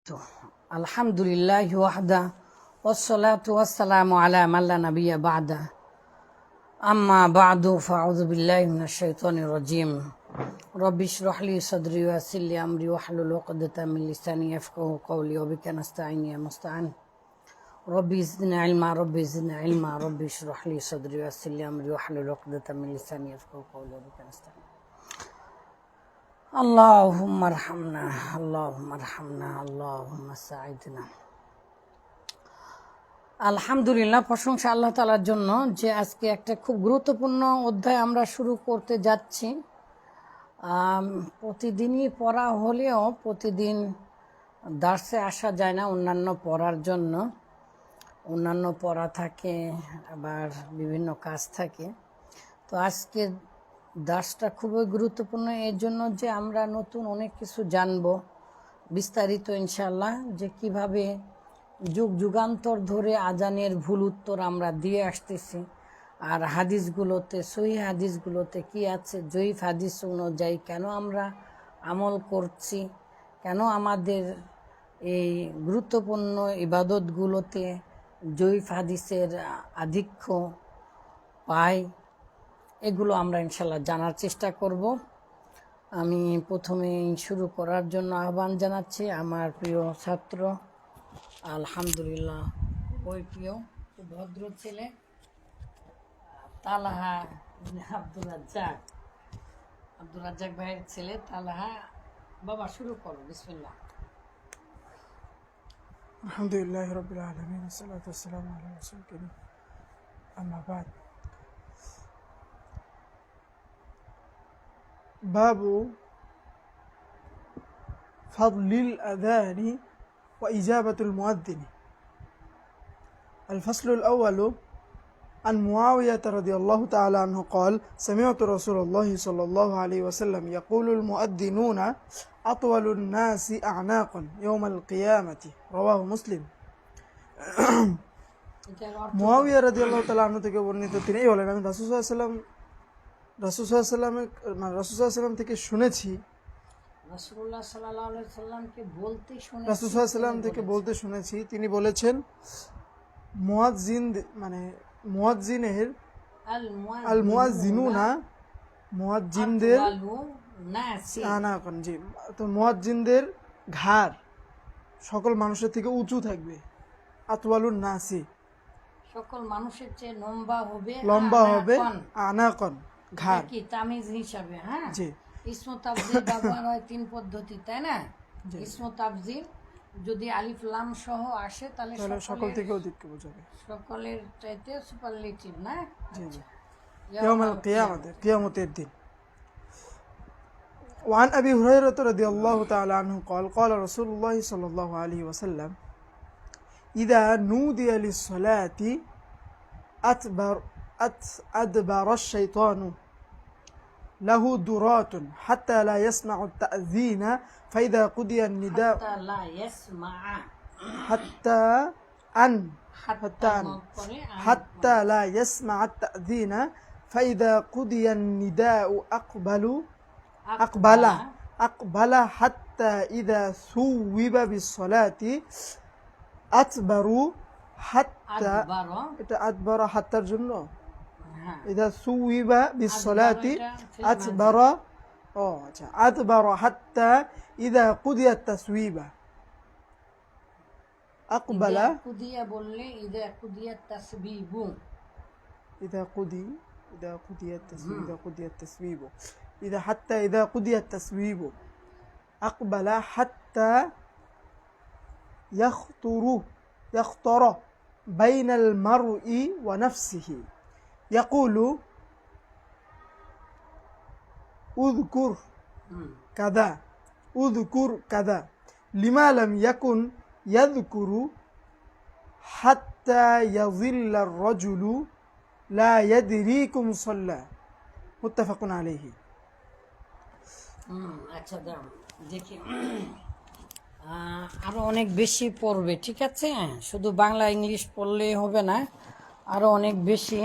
তো আলহামদুলিল্লাহ ওয়াহদা ওয়াসসালাতু ওয়াসসালামু আলা মান লা নাবিয়্যা বা'দা আম্মা বা'দু ফাআউযু বিল্লাহি মিনাশ শাইতানির রাজীম রব্বি ইশরাহ লি সাদরি ওয়া ইয়াসসির লি আমরি ওয়াহলুল উকদাতাম মিন লিসানি ইয়াফকাহু কওলি ওয়া বিকা নাস্তাঈন ইয়া মুস্তাআন রব্বি জিদনি ইলমা রব্বি ইশরাহ লি সাদরি ওয়া ইয়াসসির লি আমরি ওয়াহলুল উকদাতাম মিন লিসানি ইয়াফকাহু কওলি ওয়া বিকা নাস্তাঈন আল্লাহুম্মা আরহামনা আল্লাহুম্মা সাঈদনা। আলহামদুলিল্লাহ, প্রশংসা আল্লাহ তাআলার জন্য যে আজকে একটা খুব গুরুত্বপূর্ণ অধ্যায় আমরা শুরু করতে যাচ্ছি। প্রতিদিনই পড়া হলেও প্রতিদিন দার্সে আসা যায় না, অন্যান্য পড়ার জন্য। অন্যান্য পড়া থাকে, আবার বিভিন্ন কাজ থাকে। তো আজকে দার্সটা খুবই গুরুত্বপূর্ণ এর জন্য যে আমরা নতুন অনেক কিছু জানব বিস্তারিত ইনশাআল্লাহ, যে কিভাবে যুগ যুগান্তর ধরে আজানের ভুল উত্তর আমরা দিয়ে আসতেছি, আর হাদিসগুলোতে সহিহ হাদিসগুলোতে কি আছে, জয়ীফ হাদিস অনুযায়ী কেন আমরা আমল করছি, কেন আমাদের এই গুরুত্বপূর্ণ ইবাদতগুলোতে জয়ীফ হাদিসের আধিক্য পাই, এগুলো আমরা ইনশাল্লাহ জানার চেষ্টা করব। আমি প্রথমে শুরু করার জন্য আহ্বান জানাচ্ছি আমার প্রিয় ছাত্র, আলহামদুলিল্লাহ ওই প্রিয় খুব ভদ্র ছেলে তালহা আব্দুর রাজ্জাক ভাইয়ের ছেলে তালহা। বাবা শুরু করো, বিসমিল্লাহ। আলহামদুলিল্লাহ রাব্বিল আলামিন ওয়াসসালাতু ওয়াসসালামু আলা রাসূলিল কারীম আম্মা বা'দ। باب فضل الأذان وإجابة المؤذن. الفصل الأول عن معاوية رضي الله تعالى عنه قال: سمعت رسول الله صلى الله عليه وسلم يقول: المؤذنون أطول الناس أعناقا يوم القيامة. رواه مسلم. মুআবিয়া রাদিয়াল্লাহু তাআলা আনহু থেকে বর্ণিত, তিনি বলেন, আমি রাসূলুল্লাহ সাল্লাল্লাহু আলাইহি ওয়াসাল্লাম থেকে শুনেছি, রাসূলুল্লাহ সাল্লাল্লাহু আলাইহি ওয়াসাল্লামকে বলতে শুনেছি, তিনি বলেছেন, মুয়াজ্জিনের আল মুয়াজ্জিনুনা মুয়াজ্জিনদের আনাকান, জি, তো মুয়াজ্জিনদের ঘাড় সকল মানুষের থেকে উঁচু থাকবে। আতওয়ালুন নাসি, সকল মানুষের চেয়ে লম্বা হবে আনাকান, ঘাড়। কি তামিজ হিসাবে? হ্যাঁ, জি। ইসমু তাফজিল ব্যবহার হয় তিন পদ্ধতি, তাই না? ইসমু তাফজিল যদি আলিফ লাম সহ আসে তাহলে সকল থেকে অধিক বোঝাবে, সকলের চাইতে সুপারলেটিভ, না? জি জি। ইয়াউমুল কিয়ামত, কিয়ামতের দিন। وعن أبي هريرة رضي الله تعالى عنه قال: قال رسول الله صلى الله عليه وسلم: إذا نودي للصلاة أدبر الشيطان له درات حتى لا يسمع التأذين فإذا قضي النداء حتى لا يسمع التأذين فإذا قضي النداء أقبل حتى إذا ثوب بالصلاة أدبر حتى الجنة إذا ثوب بالصلاة أدبر حتى إذا قضي التثويب أقبل إذا قضي التثويب أقبل حتى يخطر بين المرء ونفسه يقول: اذكر كذا لما لم يكن يذكر حتى يظل الرجل لا يدريكم صلى. متفق عليه. আচ্ছা, দাম দেখি, আরো অনেক বেশি পড়বে, ঠিক আছে? শুধু বাংলা ইংলিশ পড়লেই হবে না, আরো অনেক বেশি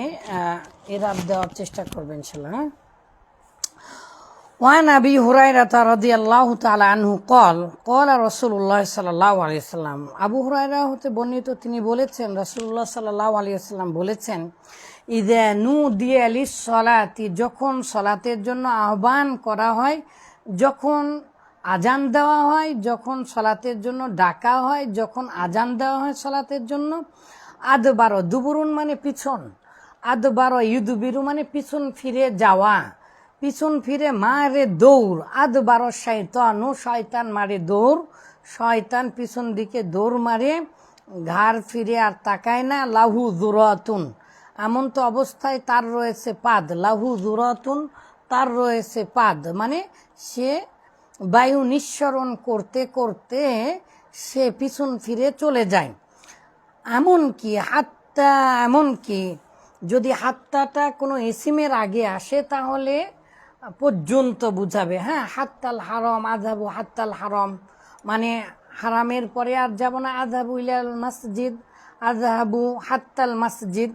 এরাব দেওয়ার চেষ্টা করবে ইনশাআল্লাহ। وعن أبي هريرة رضي الله تعالى عنه قال قال رسول الله صلى الله عليه وسلم আবু হুরায়রা হতে বর্ণিত তিনি বলেছেন রাসূলুল্লাহ সাল্লাল্লাহু আলাইহি ওয়াসাল্লাম বলেছেন ইযা নুদিয়া লিস-সালাতি যখন সালাতের জন্য আহ্বান করা হয় যখন আজান দেওয়া হয় যখন সালাতের জন্য ডাকা হয় যখন আজান দেওয়া হয় সালাতের জন্য আদবারো দুবুরুন মানে পিছন আদবারো ইউদবিরু মানে পিছন ফিরে যাওয়া পিছন ফিরে মারে দৌড় আদবারো শয়তানু শয়তান মারে দৌড় শয়তান পিছন দিকে দৌড় মারে ঘাড় ফিরে আর তাকায় না লাহু যুরাতুন এমন তো অবস্থায় তার রয়েছে পাদ লাহু যুরাতুন তার রয়েছে পাদ মানে সে বায়ু নিঃসরণ করতে করতে সে পিছন ফিরে চলে যায় এমনকি যদি হাত্তাটা কোনো ইসিমের আগে আসে তাহলে পর্যন্ত বুঝাবে। হ্যাঁ, হাত্তাল হারম আযাবু হাত্তাল হারম মানে হারামের পরে আর যাব না, আযাবু ইলাল মসজিদ আযহাবু হাত্তাল মসজিদ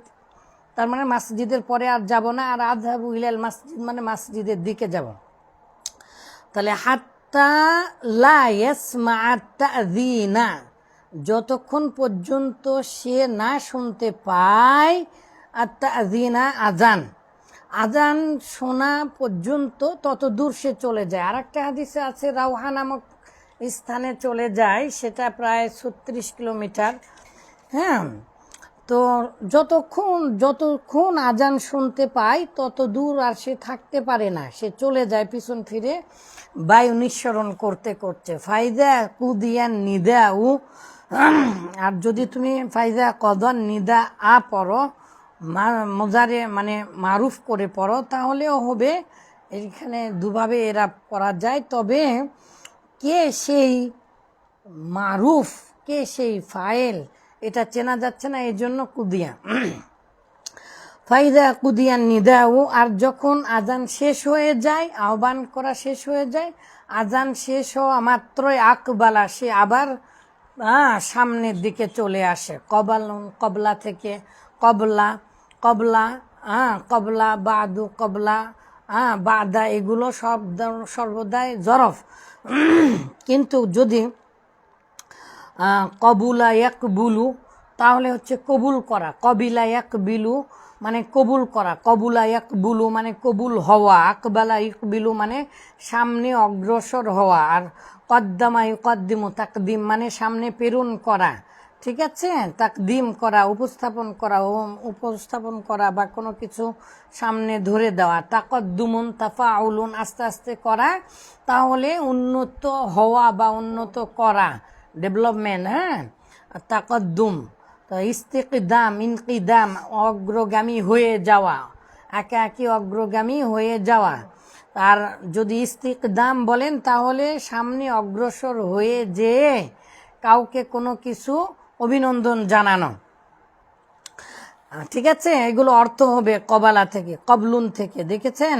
তার মানে মসজিদের পরে আর যাব না, আর আযহাবু ইলাল মসজিদ মানে মসজিদের দিকে যাব। তাহলে হাত্তা লা ইয়াসমা তা'যীনা যতক্ষণ পর্যন্ত সে না শুনতে পায় তা'যীনা আজান শোনা পর্যন্ত তত দূর সে চলে যায়। আর একটা হাদিসে আছে রাউহা নামক স্থানে চলে যায়, সেটা প্রায় 36 কিলোমিটার। হ্যাঁ, তো যতক্ষণ আজান শুনতে পায় তত দূর আর সে থাকতে পারে না, সে চলে যায় পিছন ফিরে বায়ু নিঃসরণ করতে করতে। ফাইদা কুদিয়ান নিদা উ আর যদি তুমি ফাইদা কদন নিদা আ পড়ো মজারে মানে মারুফ করে পড়ো তাহলেও হবে। এখানে দুভাবে এরা পড়া যায়, তবে কে সেই মারুফ কে সেই ফাইল এটা চেনা যাচ্ছে না, এই জন্য কুদিয়া। ফাইদা কুদিয়ান নিদাউ আর যখন আজান শেষ হয়ে যায়, আহ্বান করা শেষ হয়ে যায়, আজান শেষ হওয়া মাত্রই আকবালা সে আবার সামনের দিকে চলে আসে। কবলা থেকে কবলা বাদু কবলা বাদা এগুলো সর্বদাই জরফ। কিন্তু যদি কবুলা ইয়াকবুলু তাহলে হচ্ছে কবুল করা, কবিলা ইয়াকবিলু মানে কবুল করা, কবুলা ইয়াকবুলু মানে কবুল হওয়া, আকবালা ইয়াকবিলু মানে সামনে অগ্রসর হওয়া, আর কদ্দামা ইউকদ্দিমু তাকদিম মানে সামনে প্রেরণ করা। ঠিক আছে, তাকদিম করা উপস্থাপন করা বা কোনো কিছু সামনে ধরে দেওয়া। তাকদ্দুমুন তাফাউলুন আস্তে আস্তে করা, তাহলে উন্নত হওয়া বা উন্নত করা, ডেভেলপমেন্ট। হ্যাঁ, তাকদ্দুম তো ইস্তিকদাম ইনকিদাম অগ্রগামী হয়ে যাওয়া, একে অগ্রগামী হয়ে যাওয়া। আর যদি ইস্তিকদাম বলেন তাহলে সামনে অগ্রসর হয়ে যেয়ে কাউকে কোনো কিছু অভিনন্দন জানানো। ঠিক আছে, এগুলো অর্থ হবে কবালা থেকে, কবলুন থেকে। দেখেছেন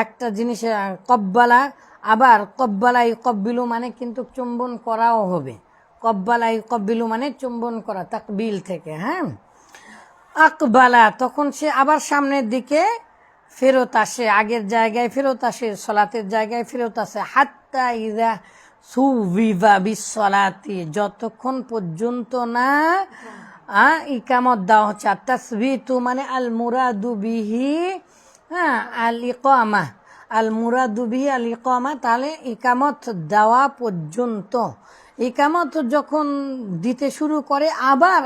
একটা জিনিসের কব্বালা, আবার কব্বালাই কব্বিলু মানে কিন্তু চুম্বন করাও হবে। কব্বালাই কব্বিলু মানে চুম্বন করা, তাকবিল থেকে। হ্যাঁ, আকবালা তখন সে আবার সামনের দিকে ফেরত আসে, আগের জায়গায় ফেরত আসে, সলাতের জায়গায় ফেরত আসে। হাত্তা ইযা সুবিবা বিসসালাতি যতক্ষণ পর্যন্ত না ইকামত দেওয়া হচ্ছে। আর তাসবিতু মানে আল মুরাদু বিহি আল ইকামা, আল মুরাদু বিহি আল ইকামা তাহলে ইকামত দেওয়া পর্যন্ত। ইকামত যখন দিতে শুরু করে আবার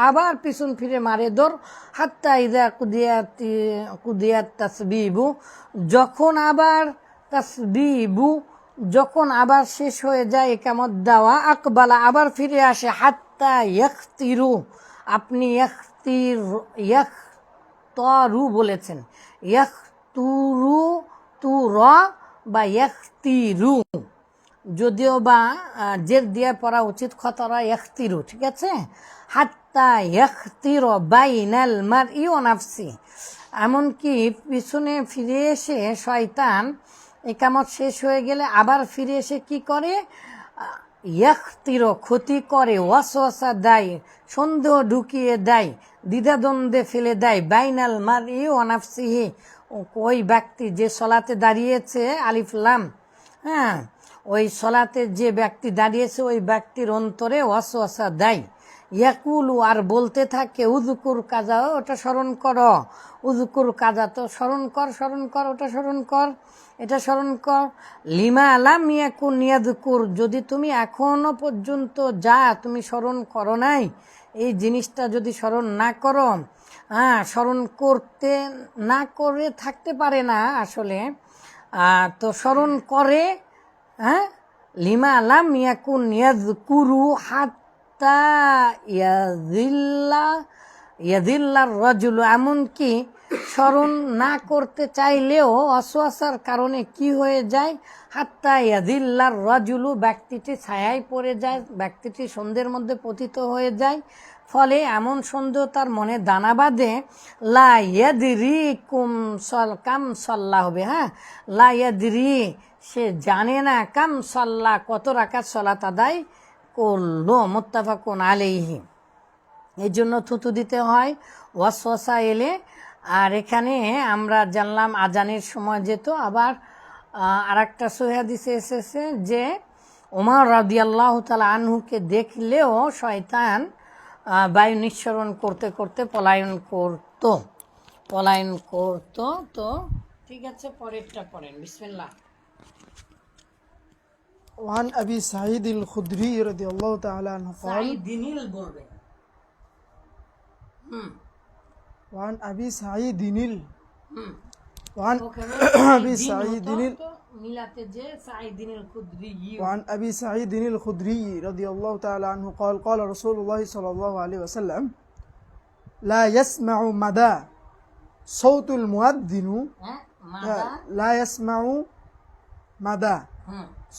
আবার পিছন ফিরে মারে দৌড়। হাত্তা ইযা কুদিয়াত তাসবিবু যখন আবার শেষ হয়ে যায় ইকামত দেওয়া, আকবালা আবার ফিরে আসে। হাত্তা ইয়াখতিরু আপনি ইয়াখতারু বলেছেন, ইয়াখতুরু তুর বা ইয়াখতিরু যদিও বা জের দিয়ে পড়া উচিত, খতরা ইয়াখতিরু। ঠিক আছে, হাত্তা ইয়াখতিরু বাইনাল মারই ওয়া নাফসি এমনকি পিছনে ফিরে এসে শয়তান ইকামত শেষ হয়ে গেলে আবার ফিরে এসে কি করে, ইয়াখতির ক্ষতি করে, ওয়াসওয়াসা দেয়, সন্দেহ ঢুকিয়ে দেয়, দ্বিধাদ্বন্দ্বে ফেলে দেয়, বাইনাল মারই ওয়া নাফসিহি ওই ব্যক্তি যে সলাতে দাঁড়িয়েছে আলিফ লাম, হ্যাঁ, ওই সলাতে যে ব্যক্তি দাঁড়িয়েছে ওই ব্যক্তির অন্তরে ওয়াসওয়াসা দেয়। ইয়াকুলু, আর বলতে থাকে, উযকুর কাজা, ওটা স্মরণ করো, উযকুর কাজা, তো স্মরণ কর, স্মরণ কর, ওটা স্মরণ কর, এটা স্মরণ কর। লিমা লাম ইয়াকুন ইয়াযকুর, যদি তুমি এখনো পর্যন্ত যা তুমি স্মরণ করো নাই, এই জিনিসটা যদি স্মরণ না করো, হ্যাঁ, স্মরণ করতে না করে থাকতে পারে না আসলে, তো স্মরণ করে, হ্যাঁ, লিমা লাম ইয়াকুন ইয়াযকুরু হাত্তা ইয়াযিল্লার রাজুলু, এমনকি স্মরণ না করতে চাইলেও ওয়াসওয়াসার কারণে কি হয়ে যায়, হাত্তা ইয়াযিল্লার রাজুলু, ব্যক্তিটি ছায়ায় পড়ে যায়, ব্যক্তিটি সন্ধ্যের মধ্যে পতিত হয়ে যায়। ফলে এমন সন্দেহ তার মনে দানা বাঁধে, লা ইয়াদরি কাম সাল্লাহ হবে, হ্যাঁ, লা ইয়াদরি, সে জানে না, কাম সাল্লাহ, কত রাকাত সালাত আদায় করলো। মুত্তাফাকুন আলাইহি। এই জন্য থুতু দিতে হয় ওয়াসওয়াসা এলে। আর এখানে আমরা জানলাম আজানের সময় যেত। আবার আরেকটা সহিহ হাদিসে এসেছে যে ওমর রাদিয়াল্লাহু তাআলা আনহুকে দেখলেও শয়তান বায়ু নিঃসরণ করতে করতে পলায়ন করতো। তো ঠিক আছে, পরেরটা পড়েন, বিসমিল্লাহ। وعن أبي سعيد الخدري رضي الله تعالى عنه قال সাইদিনিল বলবেন। وعن أبي سعيد وعن ওখানে أبي سعيد মিলাতে যে সাইদিনিল খুদরি। وعن أبي سعيد الخدري رضي الله تعالى عنه قال قال رسول الله صلى الله عليه وسلم لا يسمع مدى صوت المؤذن لا يسمع مدى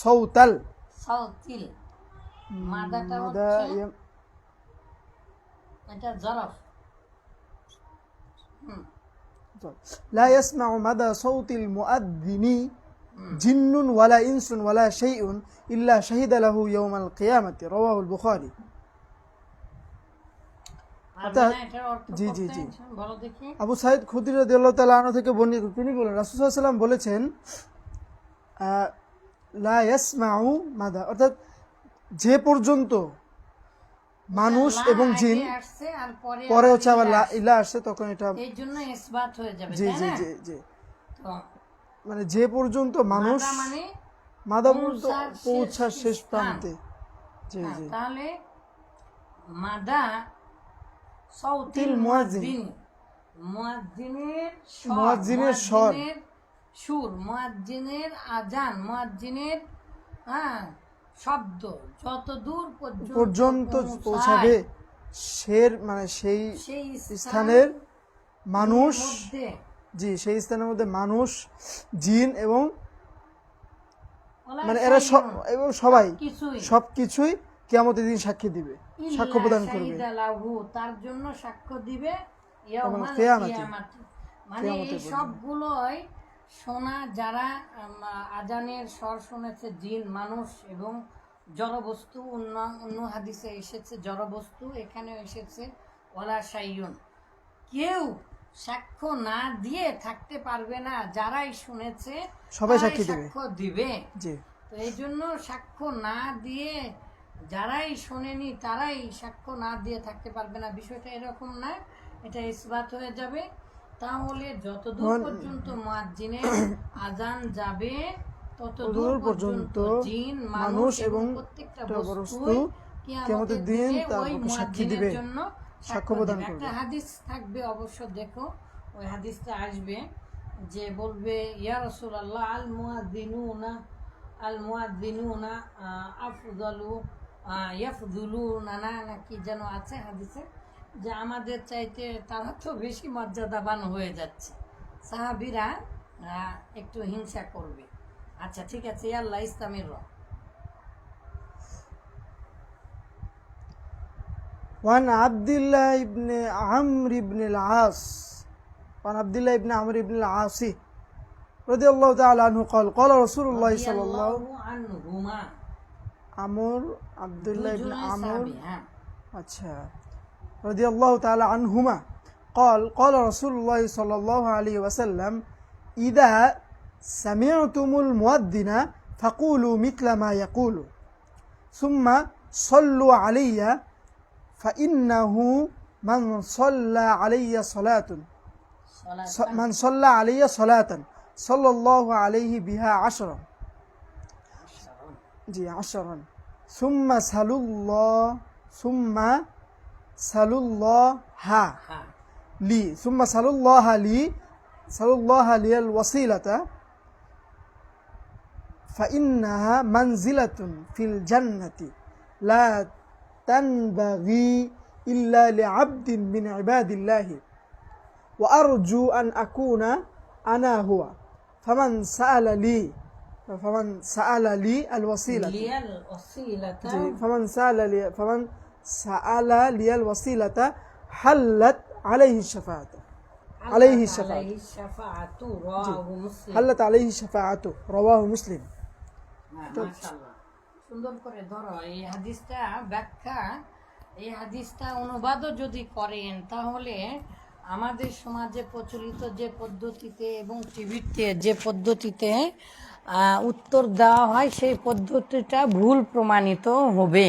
صوتل মাদাটা হচ্ছে এটা জরফ। لا يسمع مدى صوت المؤذن جن ولا إنس ولا شيء إلا شهد له يوم القيامة رواه البخاري। জি জি জি, আবু সাইদ খুদরি রাদিয়াল্লাহু তাআলা আনহু থেকে বর্ণিত, তিনি বলেন রাসূল সাল্লাল্লাহু আলাইহি ওয়াসাল্লাম বলেছেন লা ইয়াসমাউ মাদা, অর্থাৎ যে পর্যন্ত মানুষ এবং জিন, পরে হচ্ছে আবার লা ইলা আসছে, তখন এটা এই জন্য ইসবাত হয়ে যাবে। জি জি জি জি, মানে যে পর্যন্ত মানুষ মাদা পৌঁছার শেষ প্রান্তে। জি জি, তাহলে মাদা সাউতিল মুয়াজ্জিন, মুয়াজ্জিনের স্বর, সুর, মুয়াজ্জিনের আজান, মুয়াজ্জিনের শব্দ যত দূর পর্যন্ত পৌঁছাবে মানে সেই স্থানের মানুষ, জি সেই স্থানের মধ্যে মানুষ, জিন এবং মানে এরা সবাই সবকিছুই কিয়ামতের দিন সাক্ষী দিবে, সাক্ষ্য প্রদান করবে, তার জন্য সাক্ষ্য দিবে ইয়াউমাল কিয়ামাতি। মানে এই সবগুলোই শোনা, যারা আজানের স্বর শুনেছে, জিন, মানুষ এবং জড়বস্তু, অন্য হাদিসে এসেছে জড়বস্তু, এখানেও এসেছে ওয়ালা শাইউন, কেউ সাক্ষ্য না দিয়ে থাকতে পারবে না, যারাই শুনেছে সবাই সাক্ষী দিবে। জি, তো এই জন্য সাক্ষ্য না দিয়ে, যারাই শোনেনি তারাই সাক্ষ্য না দিয়ে থাকতে পারবে না, বিষয়টা এরকম না, এটা ইসবাত হয়ে যাবে। তাহলে যতদূর পর্যন্ত মুয়াজ্জিনের আজান যাবে ততদূর পর্যন্ত জিন, মানুষ এবং প্রত্যেকটা বস্তু কিয়ামতের দিন ওই মুয়াজ্জিনের জন্য সাক্ষ্য প্রদান করবে। একটা হাদিস থাকবে, অবশ্য দেখো ওই হাদিসটা আসবে যে বলবে ইয়া রাসূলুল্লাহ আল মুয়াজ্জিনুনা আফদালু ইয়াফদুলুনা, না কি যেন আছে হাদিসে, যে আমাদের চাইতে তারা তো বেশি মর্যাদাবান হয়ে যাচ্ছে, সাহাবীরা একটু হিংসা করবে। আচ্ছা ঠিক আছে, আল্লাহ ইসলামের وعن عبد الله بن عمرو بن العاص وعن عبد الله بن عمرو بن العاص رضي الله تعالى عنه قال قال رسول الله صلى الله عنهما عبد الله بن عمرو अच्छा رضي الله تعالى عنهما قال قال رسول الله صلى الله عليه وسلم إذا سمعتم المؤذن فقولوا مثل ما يقول ثم صلوا علي فإنه من صلى علي صلاة من صلى علي صلاة صلى الله عليه بها عشرا عشرا ثم سلوا الله لي ثم سلوا الله لي الوسيلة فإنها منزلة في الجنة لا تنبغي إلا لعبد من عباد الله وأرجو أن أكون أنا هو فمن سأل لي الوسيلة فمن سأل لي الوسيلة حلت عليه الشفاعة حلت عليه الشفاعة رواه مسلم মাশাআল্লাহ, সুন্দর করে ধরো এই হাদিসটা ব্যাখ্যা, এই হাদিসটা অনুবাদও যদি করেন তাহলে আমাদের সমাজে প্রচলিত যে পদ্ধতিতে এবং টিভিতে যে পদ্ধতিতে উত্তর দেওয়া হয় সেই পদ্ধতিটা ভুল প্রমাণিত হবে।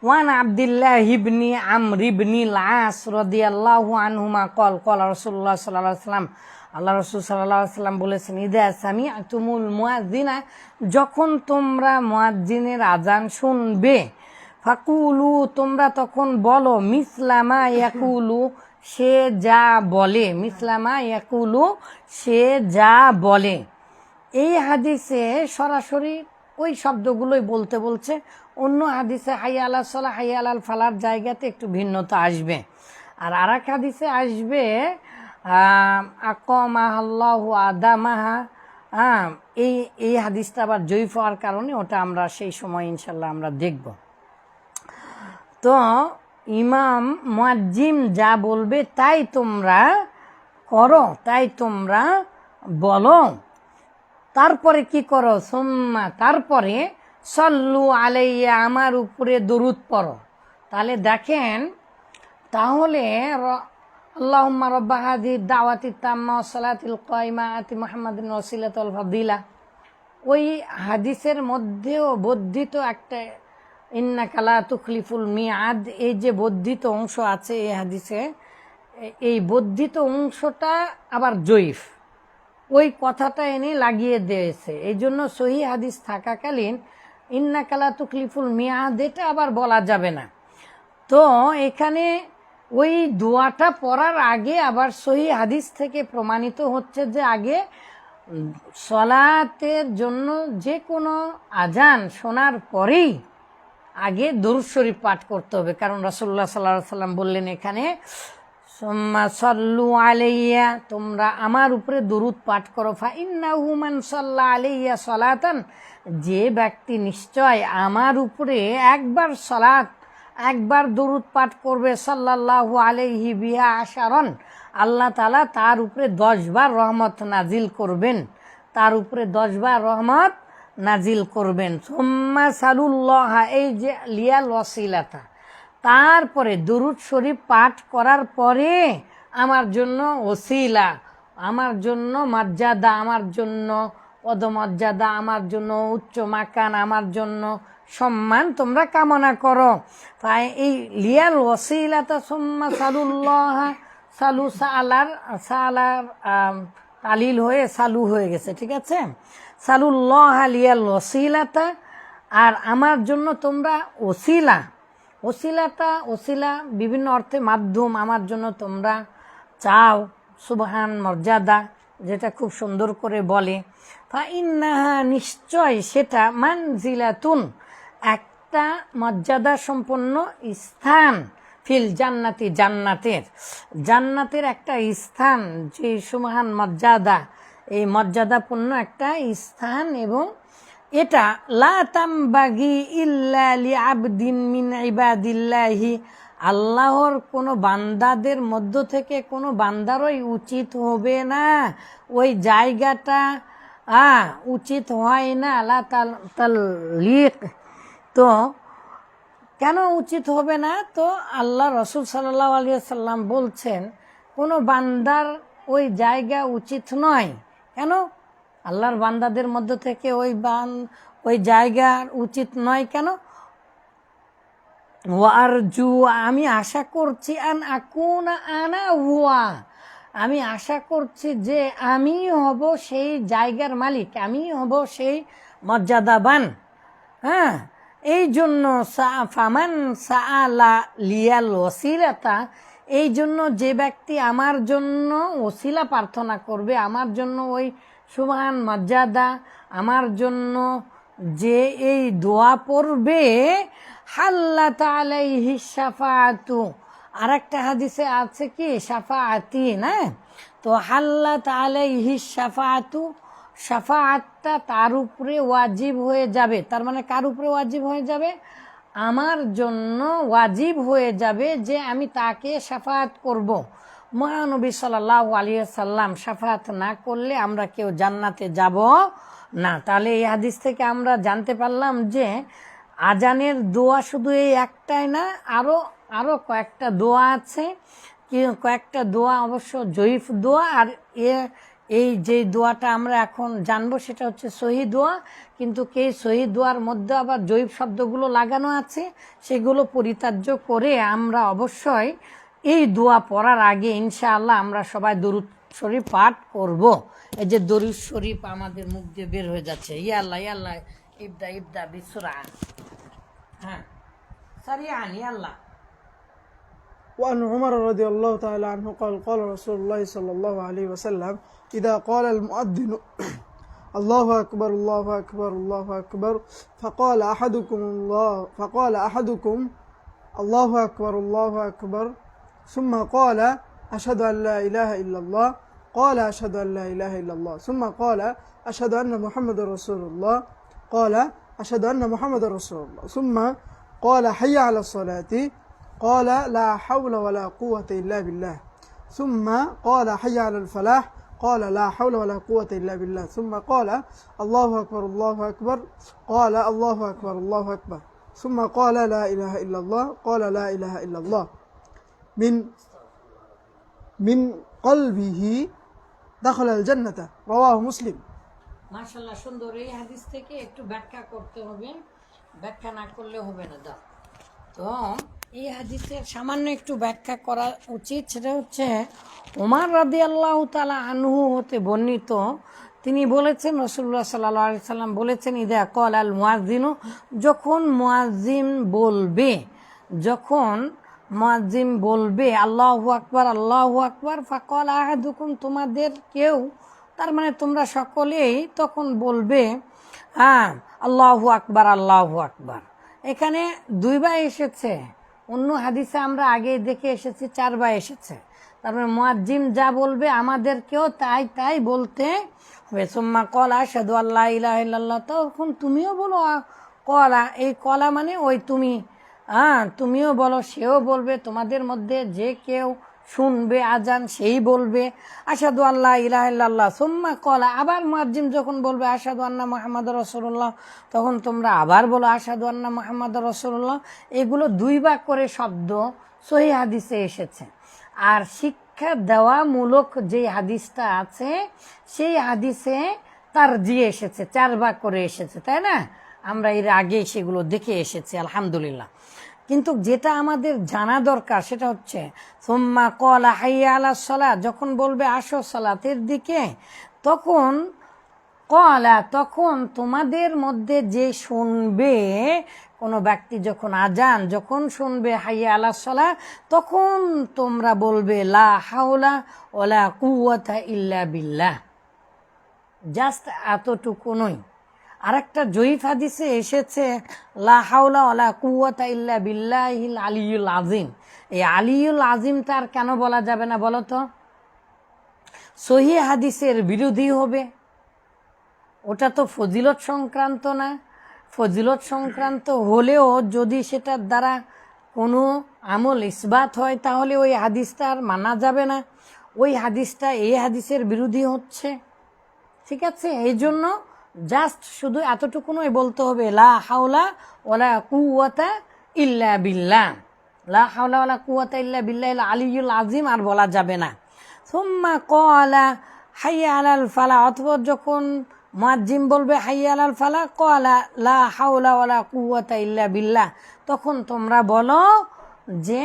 ওয়ান আব্দুল্লাহ ইবনি আমর ইবনি আস রাদিয়াল্লাহু আনহুমা কল রাসূলুল্লাহ সাল্লাল্লাহু আলাইহি ওয়াসাল্লাম, আল্লাহ রাসূল সাল্লাল্লাহু আলাইহি ওয়াসাল্লাম বলেছেন, ইদা সামিআতুমুল মুয়াজ্জিনা, যখন তোমরা মুয়াজ্জিনের আজান শুনবে, ফাকুলু, তোমরা তখন বলো, মিসলামা ইয়াকুলু, সে যা বলে, মিসলামা ইয়াকুলু, সে যা বলে। এই হাদিসে সরাসরি ওই শব্দগুলোই বলতে বলছে। অন্য হাদিসে হাইয়া আলাল সালাহ হাইয়া আলাল ফালার জায়গাতে একটু ভিন্নতা আসবে। আর আরেক হাদিসে আসবে আকামাহাল্লাহু আদামাহা। এই হাদিসটা আবার জয়ীফ হওয়ার কারণে ওটা আমরা সেই সময় ইনশাল্লাহ আমরা দেখব। তো ইমাম মুয়াজ্জিন যা বলবে তাই তোমরা করো, তাই তোমরা বলো। তারপরে কি করো? সুম্মা, তারপরে সল্লু আলাইয়া, আমার উপরে দরুদ পড়ো। তাহলে দেখেন, তাহলে আল্লাহুম্মা রাব্বা হাযিহি দাওয়াতি তাম্মা ওয়াস সালাতিল কায়িমা আতি মুহাম্মাদিন ওয়াসিলাতুল ফাদিলা, ওই হাদিসের মধ্যেও বর্ধিত একটা ইন্নাকা লা তুখলিফুল মিআদ, এই যে বর্ধিত অংশ আছে এই হাদিসে, এই বর্ধিত অংশটা আবার জয়ীফ, ওই কথাটা এনে লাগিয়ে দিয়েছে। এই জন্য সহিহ হাদিস থাকাকালীন ইন্নাকা লা তুখলিফুল মিআদ এটা আবার বলা যাবে না। তো এখানে ওই দোয়াটা পড়ার আগে আবার সহিহ হাদিস থেকে প্রমাণিত হচ্ছে যে আগে সলাতের জন্য যে কোনো আজান শোনার পরেই আগে দরুদ শরীফ পাঠ করতে হবে। কারণ রাসূলুল্লাহ সাল্লাল্লাহু আলাইহি ওয়াসাল্লাম বললেন এখানে, সুম্মা সাল্লু আলাইয়া, তোমরা আমার উপরে দরুদ পাঠ করো। ফাইন্নাহু মান সাল্লা আলাইয়া সালাতান, যে ব্যক্তি নিশ্চয় আমার উপরে একবার দরুদ পাঠ করবে, সাল্লাল্লাহু আলাইহি বিহা আশারন, আল্লাহ তাআলা তার উপরে 10 বার রহমত নাজিল করবেন, তার উপরে 10 বার রহমত নাজিল করবেন। সুম্মা সালুল্লাহ, এই যে লিয়াল ওয়াসিলাতা, তারপরে দরুদ শরীফ পাঠ করার পরে আমার জন্য ওসিলা, আমার জন্য মর্যাদা, আমার জন্য পদমর্যাদা, আমার জন্য উচ্চ মাকান, আমার জন্য সম্মান তোমরা কামনা করো। তাই এই লিয়াল ওসিলাতা সুম্মা সালুল্লাহ, সালু সালার তালিল হয়ে সালু হয়ে গেছে, ঠিক আছে? সালুল্লাহ লিয়াল ওসিলাতা, আর আমার জন্য তোমরা ওসিলা বিভিন্ন অর্থে মাধ্যম, আমার জন্য তোমরা চাও, সুবহান, মর্যাদা, যেটা খুব সুন্দর করে বলে। ফাইন্নাহা, নিশ্চয় সেটা, মানজিলাতুন, একটা মর্যাদা সম্পন্ন স্থান, ফিল জান্নাতি, জান্নাতের একটা স্থান, যে সুবহান মর্যাদা, এই মর্যাদাপূর্ণ একটা স্থান। এবং এটা লা তামবাগি ইল্লা লিআবদিন মিন ইবাদিল্লাহি, আল্লাহর কোনো বান্দাদের মধ্য থেকে কোনো বান্দারই উচিত হবে না, ওই জায়গাটা উচিত হয় না। লা তালিক, তো কেন উচিত হবে না? তো আল্লাহ রাসূল সাল্লাল্লাহু আলাইহি ওয়াসাল্লাম বলছেন কোনো বান্দার ওই জায়গা উচিত নয়। কেন? আল্লাহর বান্দাদের মধ্য থেকে ওই জায়গা উচিত নয় কেন? ওয়ারজু, আমি আশা করছি, আন আকুনা আনা হুয়া, আমি আশা করছি যে আমি হব সেই জায়গার মালিক, আমি হব সেই মর্যাদাবান। হ্যাঁ, এই জন্য ফামান সাআলা লিয়াল ওসিলাতা, এই জন্য যে ব্যক্তি আমার জন্য ওসিলা প্রার্থনা করবে, আমার জন্য ওই সুবহান মর্যাদা, আমার জন্য যে এই দোয়া পড়বে, হাল্লাত আলাইহি শাফাআতু, আর একটা হাদিসে আছে কি শাফাআতি, না? তো হাল্লাত আলাইহি শাফাআতু, শাফাআতটা তার উপরে ওয়াজিব হয়ে যাবে। তার মানে কার উপরে ওয়াজিব হয়ে যাবে? আমার জন্য ওয়াজিব হয়ে যাবে যে আমি তাকে শাফাআত করব। মহানবী সাল্লাল্লাহু আলাইহি সাল্লাম শাফাআত না করলে আমরা কেউ জান্নাতে যাব না। তাহলে এই হাদিস থেকে আমরা জানতে পারলাম যে আজানের দোয়া শুধু এই একটাই না, আরো কয়েকটা দোয়া আছে। কয়েকটা দোয়া অবশ্য জয়ীফ দোয়া, আর এই যে দোয়াটা আমরা এখন জানবো সেটা হচ্ছে সহি দোয়া। কিন্তু এই সহি দোয়ার মধ্যে আবার জয়ীফ শব্দগুলো লাগানো আছে, সেগুলো পরিত্যাজ্য করে আমরা অবশ্যই এই দোয়া পড়ার আগে ইনশাআল্লাহ আমরা সবাই দরুদ শরীফ পাঠ করব। এই যে দরুদ শরীফ আমাদের মুখ দিয়ে বের হয়ে যাচ্ছে, ইয়া আল্লাহ ইয়া আল্লাহ, ইবদা বিসরা, হ্যাঁ সারিয়ান, ইয়া আল্লাহ। وعن عمر رضي الله تعالى عنه قال قال رسول الله صلى الله عليه وسلم إذا قال المؤذن الله أكبر الله أكبر الله أكبر فقال أحدكم الله أكبر الله أكبر ثم قال أشهد أن لا إله إلا الله قال أشهد أن لا إله إلا الله ثم قال أشهد أن محمد رسول الله قال أشهد أن محمد رسول الله ثم قال حي على الصلاة قال لا حول ولا قوة إلا بالله ثم قال حي على الفلاح قال لا حول ولا قوة إلا بالله ثم قال الله أكبر الله أكبر قال الله أكبر الله أكبر ثم قال لا إله إلا الله قال لا إله إلا الله من قلبه دخل الجنة رواه مسلم। মাশাআল্লাহ, সুন্দর। এই হাদিস থেকে একটু ব্যাখ্যা করতে হবে, ব্যাখ্যা না করলে হবে না। দাও তো এই হাদিসের সামান্য একটু ব্যাখ্যা করা উচিত। সেটা হচ্ছে ওমর রাদিয়াল্লাহু তাআলা আনহু হতে বর্ণিত, তিনি বলেছেন রাসূলুল্লাহ সাল্লাল্লাহু আলাইহি সাল্লাম বলেছেন, ইদা ক্বাল আল মুয়াজ্জিনু, যখন মুয়াজ্জিন বলবে আল্লাহু আকবার ফাকাল আহাদুকুম, তোমাদের কেউ, তার মানে তোমরা সকলেই তখন বলবে হ্যাঁ আল্লাহু আকবার। এখানে দুইবার এসেছে, অন্য হাদিসে আমরা আগে দেখে এসেছি 4 বার এসেছে। তারপরে মুয়াজ্জিন যা বলবে আমাদেরকেও তাই বলতে হবে। সুম্মা ক্বালা আশহাদু আল্লা ইলাহা ইল্লাল্লাহ, তখন তুমিও বলো ক্বালা, এই ক্বালা মানে ওই তুমি, তুমিও বলো, সেও বলবে, তোমাদের মধ্যে যে কেউ শুনবে আজান সেই বলবে আশহাদু আল্লা ইলাহা ইল্লাল্লাহ। সুম্মা ক্বালা, আবার মুয়াজ্জিন যখন বলবে আশহাদু আন্না মুহাম্মাদুর রাসূলুল্লাহ, তখন তোমরা আবার বলো আশহাদু আন্না মুহাম্মাদুর রাসূলুল্লাহ। এগুলো 2 বার করে শব্দ সহিহ হাদিসে এসেছে। আর শিক্ষা দেওয়ামূলক যে হাদিসটা আছে সেই হাদিসে তারজিহ এসেছে, 4 বার করে এসেছে, তাই না? আমরা এর আগে সেগুলো দেখে এসেছি আলহামদুলিল্লাহ। কিন্তু যেটা আমাদের জানা দরকার সেটা হচ্ছে সুম্মা ক্বালা হাইয়া আলাস সালাহ, যখন বলবে আসো সালাতের দিকে, তখন তোমাদের মধ্যে যে শুনবে, কোনো ব্যক্তি যখন শুনবে হাইয়া আলাস সালাহ, তখন তোমরা বলবে লা হাওলা ওয়ালা কুওয়াতা ইল্লা বিল্লাহ। জাস্ট এতটুকু নয়। আরেকটা জয়ীফ হাদিসে এসেছে লা হাওলা ওয়ালা কুওয়াতা ইল্লা বিল্লাহিল আলিয়্যুল আযীম। এই আলিয়্যুল আযীমটা আর কেন বলা যাবে না বলো তো? সহিহ হাদিসের বিরোধী হবে, ওটা তো ফজিলত সংক্রান্ত না। ফজিলত সংক্রান্ত হলেও যদি সেটার দ্বারা কোনো আমল ইসবাত হয় তাহলে ওই হাদিসটা আর মানা যাবে না, ওই হাদিসটা এই হাদিসের বিরোধী হচ্ছে। ঠিক আছে, এই জন্য জাস্ট শুধু এতটুকুনই বলতে হবে লা হাওলা ওয়ালা কুওয়াতা ইল্লা বিল্লাহ, লা হাওলা ওয়ালা কুওয়াতা ইল্লা বিল্লাহিল আলিয়্যুল আযীম, আর বলা যাবে না। সুম্মা ক্বালা হাইয়া আলাল ফালা, অথবা যখন মুয়াজ্জিন বলবে হাইয়া আলাল ফালা ক্বালা লা হাওলা ওয়ালা কুওয়াতা ইল্লা বিল্লাহ, তখন তোমরা বলো যে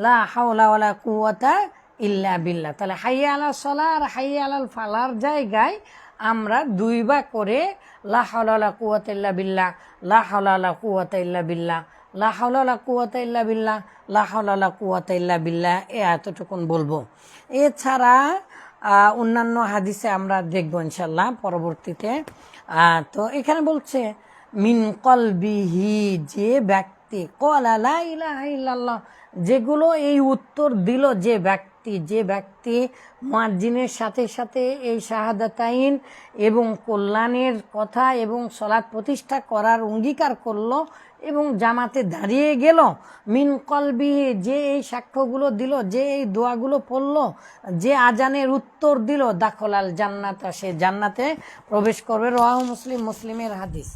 লা হাওলা ওয়ালা কুওয়াতা ইল্লা বিল্লাহ। তাহলে হাইয়া আলাল সালা আর হাইয়া আলাল ফালার জায়গায় আমরা 2 ভাগ করে লা হাওলা ওয়ালা কুওয়াতা ইল্লা বিল্লাহ, লা হাওলা ওয়ালা কুওয়াতা ইল্লা বিল্লাহ, লা হাওলা ওয়ালা কুওয়াতা ইল্লা বিল্লাহ, লা হাওলা ওয়ালা কুওয়াতা ইল্লা বিল্লাহ, এতটুকুন বলবো। এছাড়া অন্যান্য হাদিসে আমরা দেখব ইনশাল্লাহ পরবর্তীতে। তো এখানে বলছে মিন কলবিহি, যে ব্যক্তি ক্বালা লা ইলাহা ইল্লাল্লাহ, যেগুলো এই উত্তর দিল যে ব্যক্তি মুয়াজ্জিনের সাথে সাথে এই শাহাদাতাইন এবং কল্যাণের কথা এবং সালাত প্রতিষ্ঠা করার অঙ্গীকার করলো এবং জামাতে দাঁড়িয়ে গেল, মিন কলবিহি, যে এই সাক্ষ্যগুলো দিল, যে এই দোয়াগুলো পড়লো, যে আজানের উত্তর দিল, দাখলাল জান্নাত, সে জান্নাতে প্রবেশ করবে। রাওয়াহু মুসলিম, মুসলিমের হাদিস।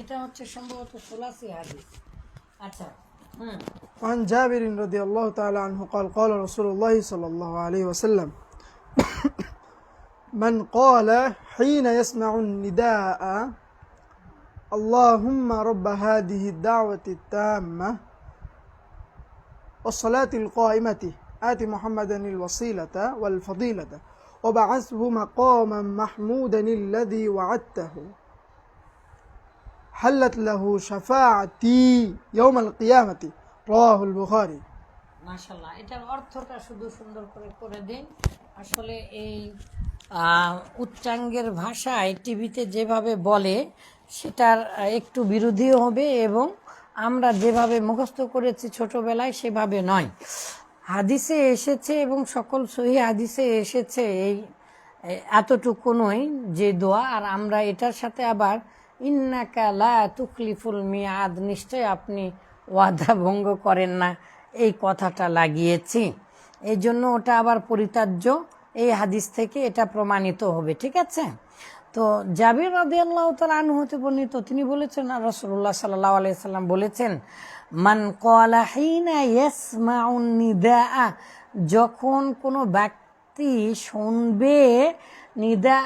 এটা হচ্ছে সম্ভবত 84 হাদিস। আচ্ছা, وعن جابر رضي الله تعالى عنه قال قال رسول الله صلى الله عليه وسلم من قال حين يسمع النداء اللهم رب هذه الدعوة التامة والصلاة القائمة آت محمدا الوسيلة والفضيلة وبعثه مقاما محمودا الذي وعدته حلت له شفاعتي يوم القيامة রাওয়াহুল বুখারী। মাশাআল্লাহ, এটার অর্থটা শুধু সুন্দর করে দিন। আসলে এই উচ্চাঙ্গের ভাষায় টিভিতে যেভাবে বলে সেটার একটু বিরোধীও হবে এবং আমরা যেভাবে মুখস্থ করেছি ছোটবেলায় সেভাবে নয়। হাদিসে এসেছে এবং সকল সহিহ হাদিসে এসেছে এই এতটুকুনই যে দোয়া। আর আমরা এটার সাথে আবার ইন্নাকা লা তুখলিফুল মিয়াদ, নিশ্চয় আপনি ওয়াদা ভঙ্গ করেন না, এই কথাটা লাগিয়েছি। এই জন্য ওটা আবার পরিত্যাজ্য, এই হাদিস থেকে এটা প্রমাণিত হবে। ঠিক আছে? তো জাবির রাদিয়াল্লাহু তাআলা আনহু হতে বর্ণিত, তিনি বলেছেন রাসূলুল্লাহ সাল্লাল্লাহু আলাইহি সাল্লাম বলেছেন, মান ক্বালা হিনা ইয়াসমাউন নিদাআ, যখন কোনো ব্যক্তি শুনবে নিদা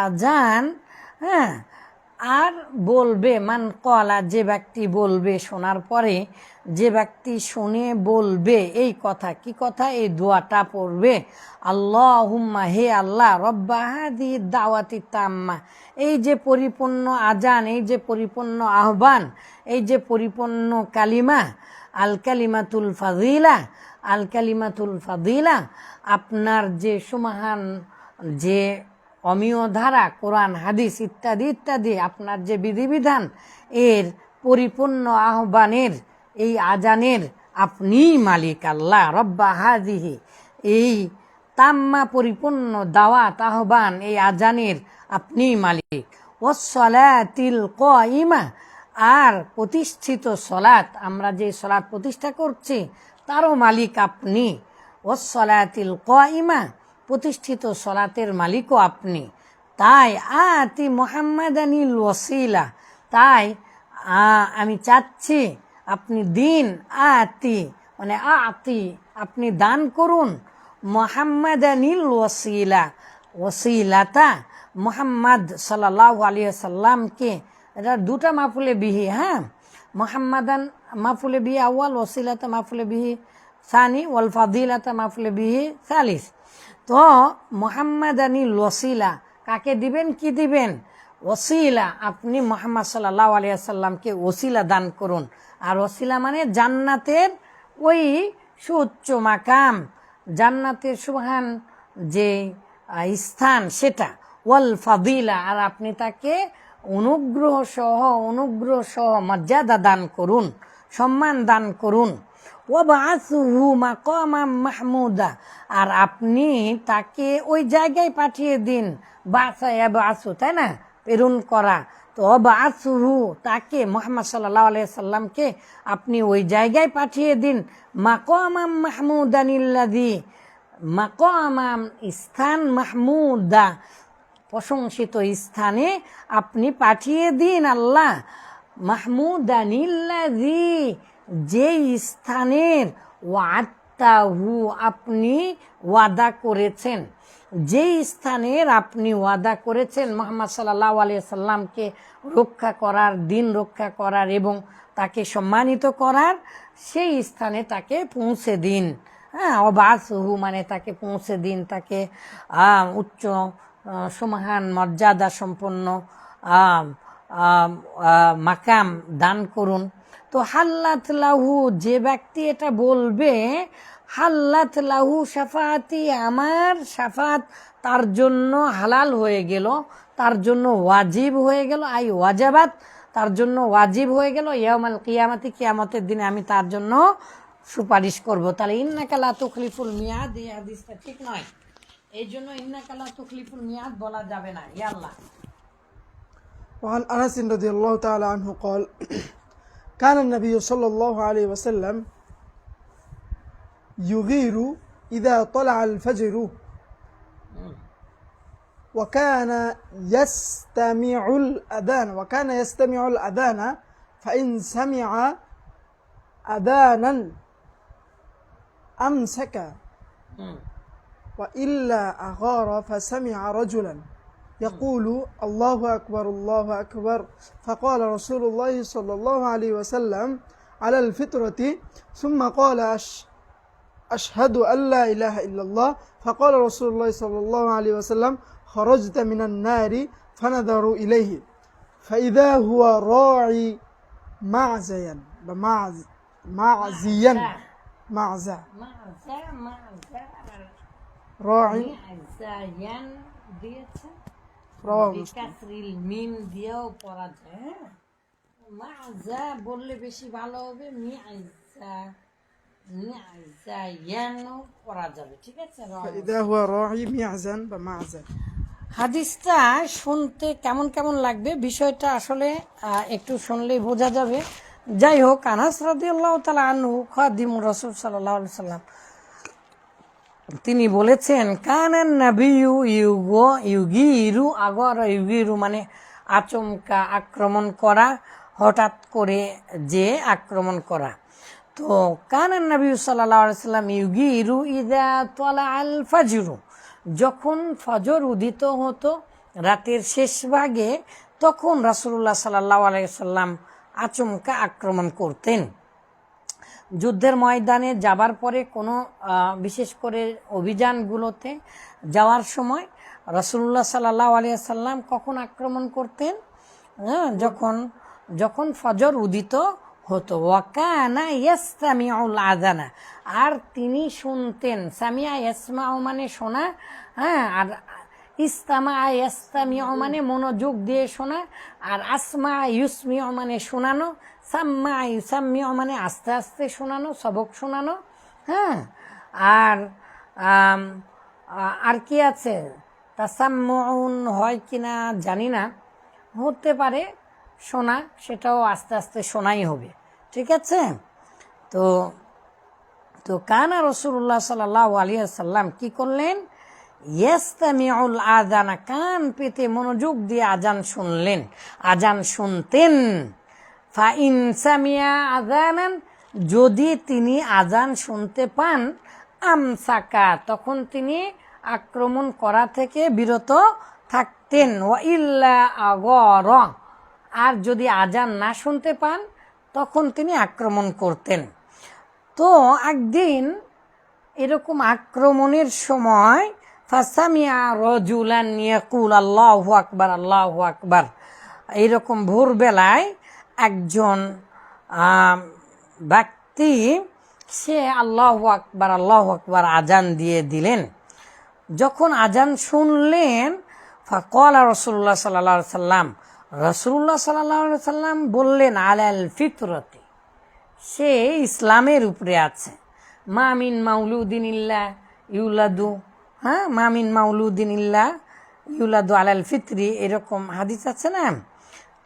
আজান, হ্যাঁ, আর বলবে, মান ক্বালা, যে ব্যক্তি বলবে, শোনার পরে যে ব্যক্তি শুনে বলবে এই কথা, কি কথা? এই দোয়াটা পড়বে, আল্লাহুম্মা, হে আল্লাহ, রব্বা হাযিহি দাওয়াতি তাম্মা, এই যে পরিপূর্ণ আজান, এই যে পরিপূর্ণ আহ্বান, এই যে পরিপূর্ণ কালিমা, আল কালিমাতুল ফাযিলা, আল কালিমাতুল ফাযিলা, আপনার যে সুমহান যে অমীয় ধারা, কোরআন হাদিস ইত্যাদি ইত্যাদি, আপনার যে বিধিবিধান, এর পরিপূর্ণ আহ্বানের, এই আজানের আপনি মালিক আল্লাহ। রব্বা হাযিহি, এই তাম্মা পরিপূর্ণ দাওয়াত আহ্বান, এই আজানের আপনি মালিক। ওয়াস-সালাতিল কাইমা, আর প্রতিষ্ঠিত সলাত, আমরা যে সলাত প্রতিষ্ঠা করছি তারও মালিক আপনি। ওয়াস-সালাতিল কাইমা, প্রতিষ্ঠিত সলাতের মালিকও আপনি। তাই আতি মুহাম্মাদানিল ওয়াসিলা, তাই আমি চাচ্ছি আপনি দিন, আতি মানে আতি, আপনি দান করুন, মুহাম্মাদানিল ওয়াসিলা, ওয়াসিলাতা, মুহাম্মদ সাল্লাল্লাহু আলাইহি সাল্লামকে, এটা দুটা মাফুলে বিহি, হ্যাঁ, মুহাম্মাদান মাফুলে বিহি আউয়াল, ওয়াসিলাতা মাফুলে বিহি সানি, ওয়াল ফাদিলাতা মাফুলে বিহি সালিস। তো মুহাম্মাদানিল ওয়াসিলা, কাকে দিবেন? কি দিবেন? ওসিলা, আপনি মুহাম্মদ সাল্লাল্লাহু আলাইহি সাল্লামকে ওসিলা দান করুন। আর ওসিলা মানে জান্নাতের ওই সুউচ্চ মাকাম, জান্নাতের সুবহান যে স্থান সেটা। ওয়াল ফাদিলা, আর আপনি তাকে অনুগ্রহ সহ মর্যাদা দান করুন, সম্মান দান করুন। ওয়াবআসুহু মাকামাম মাহমুদা, আর আপনি তাকে ওই জায়গায় পাঠিয়ে দিন। বাসা ইয়াবআসু, তাই না, প্রেরণ করা। তো ওয়াবআসুহু, তাকে মুহাম্মদ সাল্লাল্লাহু আলাইহি সাল্লামকে আপনি ওই জায়গায় পাঠিয়ে দিন। মাকামাম মাহমুদানিল্লাযী, মাকামাম স্থান, মাহমুদা প্রশংসিত স্থানে আপনি পাঠিয়ে দিন আল্লাহ। মাহমুদানিল্লাযী, যে স্থানের ওয়াদাহু, আপনি ওয়াদা করেছেন। যেই স্থানের আপনি ওয়াদা করেছেন মুহাম্মদ সাল্লাল্লাহু আলাইহি সাল্লামকে রক্ষা করার, দিন রক্ষা করার এবং তাকে সম্মানিত করার, সেই স্থানে তাকে পৌঁছে দিন। হ্যাঁ, অবাসহু মানে তাকে পৌঁছে দিন, তাকে উচ্চ সমাহান মর্যাদা সম্পন্ন মাকাম দান করুন। তো হাল্লাত লাহু, যে ব্যক্তি এটা বলবে, হাল্লাত লাহু শাফাআতি, আমার শাফাত তার জন্য হালাল হয়ে গেল, তার জন্য ওয়াজিব হয়ে গেল, আই ওয়াজাবাত, তার জন্য ওয়াজিব হয়ে গেল, ইয়াউমাল কিয়ামাতি, কিয়ামতের দিনে আমি তার জন্য সুপারিশ করব। তাহলে ইন্নাকা লা তুখলিফুল মিয়াদ, এই হাদিসটা ঠিক নয়, এই জন্য ইন্নাকা লা তুখলিফুল মিয়াদ বলা যাবে না। ইয়া আল্লাহ। وعن أنس رضي الله تعالى عنه قال كان النبي صلى الله عليه وسلم يغير إذا طلع الفجر وكان يستمع الأذان فإن سمع أذانا أمسك وإلا أغار فسمع رجلا يقول الله أكبر الله أكبر فقال رسول الله صلى الله عليه وسلم على الفطرة ثم قال أشهد أن لا إله إلا الله فقال رسول الله صلى الله عليه وسلم خرجت من النار فنظروا إليه فإذا هو راعي معزيا راعي বিকাসরিল মিম দিয়েও পড়া যায়। মাজা বললে বেশি ভালো হবে, মিয়াজায়ানও পড়া যাবে, ঠিক আছে। فإذا هو راعي معزا بمعزا। হাদিসটা শুনতে কেমন কেমন লাগবে, বিষয়টা আসলে একটু শুনলেই বোঝা যাবে। যাই হোক, আনাস রাদিয়াল্লাহু তাআলা আনহু খাদিমুর রাসূল সাল্লাল্লাহু আলাইহি সাল্লাম, তিনি বলেছেন কানান নাবিয়্যু ইউগিরু, আগর ইউগিরু মানে আচমকা আক্রমণ করা, হঠাৎ করে যে আক্রমণ করা। তো কানান নাবিয়্যু সাল্লাল্লাহু আলাইহি সাল্লাম ইউগিরু ইযা তালাআল ফাজরু, যখন ফজর উদিত হতো রাতের শেষ ভাগে, তখন রাসূলুল্লাহ সাল্লাল্লাহু আলাইহি সাল্লাম আচমকা আক্রমণ করতেন। যুদ্ধের ময়দানে যাবার পরে কোনো বিশেষ করে অভিযানগুলোতে যাওয়ার সময় রাসূলুল্লাহ সাল্লাল্লাহু আলাইহি সাল্লাম কখন আক্রমণ করতেন? যখন ফজর উদিত হতো। ওয়াকানা ইয়াসতামিউল আযানা, আর তিনি শুনতেন। সামিয়া ইয়াসমাউ মানে শোনা, আর ইস্তামা ইয়াস্তামিউ মানে মনোযোগ দিয়ে শোনা, আর আসমা ইউসমিউ মানে শোনানো, সাম্মা ইউসাম্মিউ মানে আস্তে আস্তে শোনানো, সবক শোনানো। আর কি আছে, তাসাম্মুন হয় কিনা জানি না, হতে পারে শোনা, সেটাও আস্তে আস্তে শোনাই হবে, ঠিক আছে। তো কানা রাসূলুল্লাহ সাল্লাল্লাহু আলাইহি ওয়াসাল্লাম কি করলেন? ইয়াস্তামিউল আযানা, কান পেতে মনোযোগ দিয়ে আজান শুনলেন, আজান শুনতেন। ফা ইন সামিয়া আযানান, যদি তিনি আজান শুনতে পান, আমসাকা, তখন তিনি আক্রমণ করা থেকে বিরত থাকতেন। ওয়া ইল্লা আগর, আর যদি আজান না শুনতে পান তখন তিনি আক্রমণ করতেন। তো একদিন এরকম আক্রমণের সময় ফাসামিয়া রাজুলান ইয়াকুল আল্লাহু আকবার আল্লাহু আকবার, এইরকম ভোরবেলায় একজন ব্যক্তি সে আল্লাহু আকবার আজান দিয়ে দিলেন। যখন আজান শুনলেন, ফাকালা রাসূলুল্লাহ সাল্লাল্লাহু আলাইহি সাল্লাম, রাসূলুল্লাহ সাল্লাল্লাহু আলাইহি সাল্লাম বললেন, আলাল ফিতরতি, সে ইসলামের উপরে আছে। মামিন মাউলুদিনিল্লাহ ইউলাদু, মামিন মাউলুদিনিল্লাহ ইউলাদু আলাল ফিতরি, এরকম হাদিস আছে না।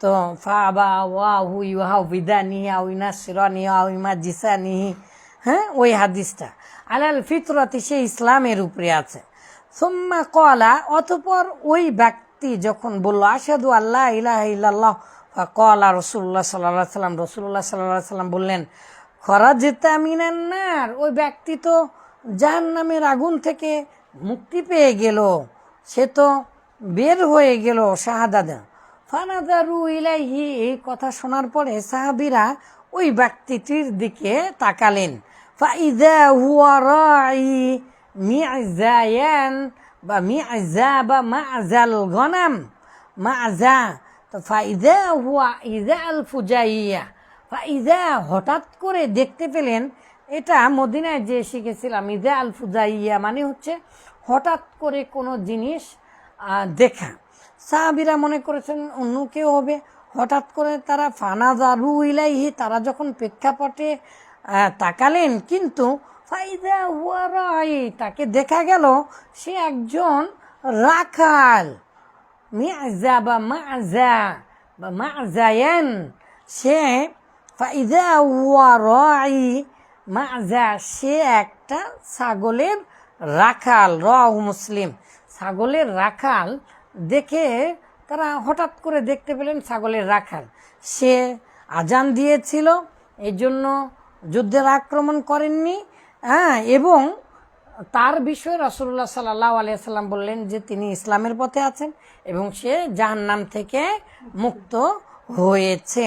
তো ফাবা ওয়াহু ইউহাউ বিদানিহি আও ইনাসরানি আও ইমাজিসানিহি, ওই হাদিসটা আলাল ফিতরতি, সে ইসলামের উপরে আছে। সুম্মা ক্বালা, অতঃপর ওই ব্যক্তি যখন বলল আশহাদু আল্লা ইলাহা ইল্লাল্লাহ, ফাকালা রাসূলুল্লাহ সাল্লাল্লাহু আলাইহি সাল্লাম, রাসূলুল্লাহ সাল্লাল্লাহু আলাইহি সাল্লাম বললেন, খরাজতা মিনান নার, ওই ব্যক্তি তো জাহান্নামের আগুন থেকে মুক্তি পেয়ে গেল, সে তো বের হয়ে গেল শাহাদাত। ফানাদারু ইলাইহি, এই কথা শোনার পরে সাহাবীরা ওই ব্যক্তিটির দিকে তাকালেন। ফাইদা হুয়া রাই মি'জায়ান বা মি'জা বা মা'জাল গনাম, মা'জা, তো ফাইদা হুয়া ইজা আল ফুজাইয়া, ফাইদা, হঠাৎ করে দেখতে পেলেন, এটা মদিনায় যে শিখেছিলাম, ইজা আল ফুজাইয়া মানে হচ্ছে হঠাৎ করে কোনো জিনিস দেখা। সাহাবীরা মনে করেছেন অন্য কেউ হবে, হঠাৎ করে তারা ফানাজারু ইলাইহি, তারা যখন প্রেক্ষাপটে তাকালেন, কিন্তু ফাইদা হুয়া রাই, তাকে দেখা গেল সে একজন রাখাল, মি'জা বা মা'জা বা মা'জায়ান, সে ফাইদা হুয়া রাই মা'জা, সে একটা ছাগলের রাখাল, রাহু মুসলিম, ছাগলের রাখাল দেখে তারা হঠাৎ করে দেখতে পেলেন ছাগলের রাখাল। সে আজান দিয়েছিল, এই জন্য যুদ্ধের আক্রমণ করেননি, এবং তার বিষয়ে রাসূলুল্লাহ সাল্লাল্লাহু আলাইহি ওয়াসাল্লাম বললেন যে তিনি ইসলামের পথে আছেন এবং সে জাহান্নাম থেকে মুক্ত হয়েছে।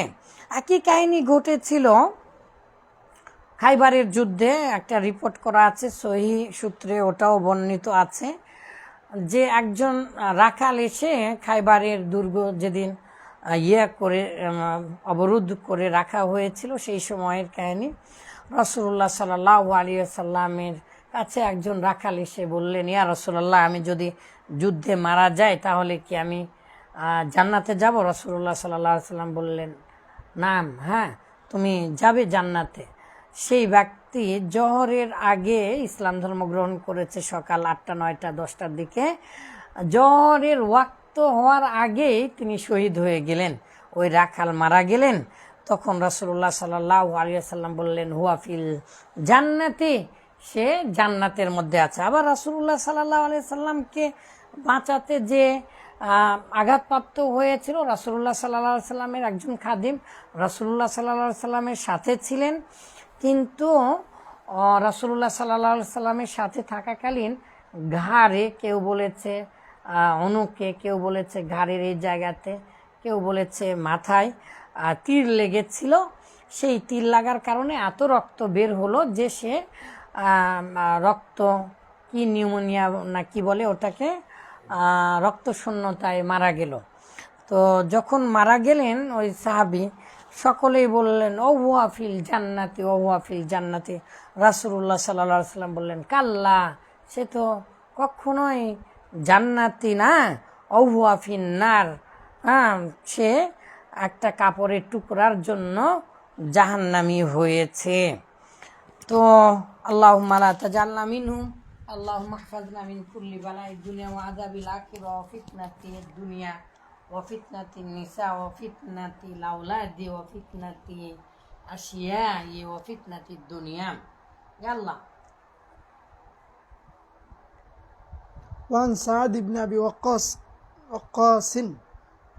একই কাহিনী ঘটেছিল খাইবারের যুদ্ধে, একটা রিপোর্ট করা আছে সহিহ সূত্রে, ওটাও বর্ণিত আছে যে একজন রাখাল এসে খাইবারের দুর্গ যেদিন করে অবরোধ করে রাখা হয়েছিল, সেই সময়ের কাহিনী। রাসূলুল্লাহ সাল্লাল্লাহু আলাইহি ওয়াসাল্লামের কাছে একজন রাখাল এসে বললেন, ইয়া রাসূলুল্লাহ, আমি যদি যুদ্ধে মারা যাই তাহলে কি আমি জান্নাতে যাব? রাসূলুল্লাহ সাল্লাল্লাহু আলাইহি ওয়াসাল্লাম বললেন, নাম, হ্যাঁ, তুমি যাবে জান্নাতে। সেই ব্যক্তি জোহরের আগে ইসলাম ধর্ম গ্রহণ করেছে, সকাল 8টা 9টা 10টার দিকে। জোহরের ওয়াক্ত হওয়ার আগেই তিনি শহীদ হয়ে গেলেন, ওই রাখাল মারা গেলেন। তখন রাসূলুল্লাহ সাল্লাল্লাহু আলাইহি ওয়াসাল্লাম বললেন, হুয়া ফিল জান্নাতি, সে জান্নাতের মধ্যে আছে। আবার রাসূলুল্লাহ সাল্লাল্লাহু আলাইহি ওয়াসাল্লামকে বাঁচাতে যে আঘাতপ্রাপ্ত হয়েছিল, রাসূলুল্লাহ সাল্লাল্লাহু আলাইহি ওয়াসাল্লামের একজন খাদিম রাসূলুল্লাহ সাল্লাল্লাহু আলাইহি ওয়াসাল্লামের সাথে ছিলেন, কিন্তু রাসূলুল্লাহ সাল্লাল্লাহু আলাইহি ওয়াসাল্লামের সাথে থাকাকালীন ঘাড়ে, কেউ বলেছে অনুকে, কেউ বলেছে ঘাড়ের এই জায়গাতে, কেউ বলেছে মাথায় তীর লেগেছিল। সেই তীর লাগার কারণে এত রক্ত বের হলো যে সে রক্ত কি নিউমোনিয়া না কি বলে ওটাকে, রক্তশূন্যতায় মারা গেল। তো যখন মারা গেলেন ওই সাহাবী, সকলেই বললেন, ও হুয়া ফিল জান্নাতি, ও হুয়া ফিল জান্নাতি। রাসূলুল্লাহ সাল্লাল্লাহু আলাইহি ওয়াসাল্লাম বললেন, কাল্লা, সে তো কখনোই জান্নাতি না, ও হুয়া ফিন নার, সে একটা কাপড়ের টুকরার জন্য জাহান্নামী হয়েছে। তো আল্লাহুম্মা লা তাজালনা মিনহুম, আল্লাহুম্মা ইহফাজনা মিন কুল্লি বালাইদ দুনিয়া ওয়া আযাবিল আখিরা ওয়া ফিতনাতিদ দুনিয়া ওয়া ফিতনাতিন নিসা ওয়া ফিতনাতিল আওলাদি ওয়া ফিতনাতি আশিয়াই ওয়া ফিতনাতিদ দুনিয়া। ইয়া আল্লাহ। وعن سعد بن أبي وقاص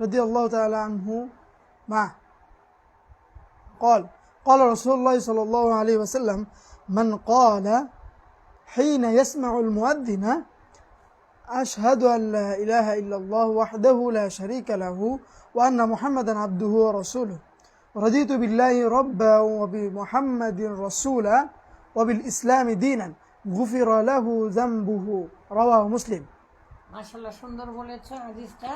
رضي الله تعالى عنه معه قال رسول الله صلى الله عليه وسلم من قال حين يسمع المؤذن أشهد أن لا إله إلا الله وحده لا شريك له وأن محمدا عبده ورسوله رضيت بالله ربا وبمحمد رسولا وبالإسلام دينا غفر له ذنبه رواه مسلم। মাশাআল্লাহ, সুন্দর বলেছ হাদিসটা।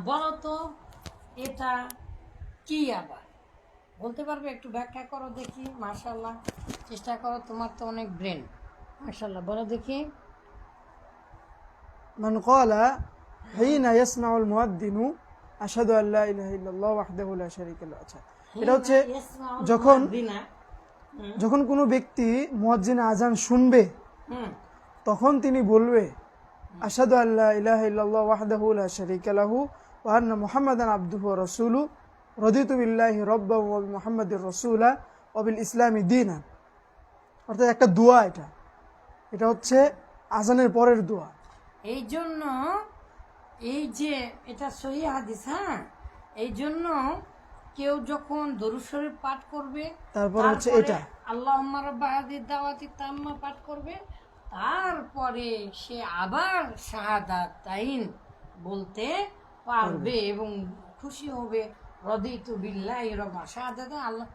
বলো তো এটা কি, আবার বলতে পারবে? একটু ব্যাখ্যা করো দেখি। মাশাআল্লাহ, চেষ্টা করো, তোমার তো অনেক ব্রেন। মাশাআল্লাহ, বলো দেখি। من قال حين يسمع المؤذن أشهد أن لا إله إلا الله وحده لا شريك له। আচ্ছা, এটা হচ্ছে যখন কোনো ব্যক্তি মুয়াজ্জিন আজান শুনবে তখন তিনি বলবে, আশহাদু আল্লা ইলাহা ইল্লাল্লাহ ওয়াহদাহু লা শারীকা লাহু ওয়া আন্না মুহাম্মাদান আবদুহু ওয়া রাসূলুহু রাদিতু বিল্লাহি রাব্বান ওয়া বিমুহাম্মাদির রাসূলা ওয়া বিল ইসলামি দীনান। অর্থাৎ একটা দোয়া, এটা হচ্ছে আজানের পরের দোয়া। এই জন্য এই যে এটা সহিহ হাদিস, এই জন্য কেউ যখন দরুদ শরীফ পাঠ করবে, তারপর হচ্ছে এটা আল্লাহুম্মা রাব্বা হাযিহি দাওয়াতি তাম্মা পাঠ করবে, তারপরে সে আবার শাহাদাতাইন বলতে পারবে এবং খুশি হবে। রদিতু বিল্লাহি রাব্বা, শাহাদাত আল্লাহ,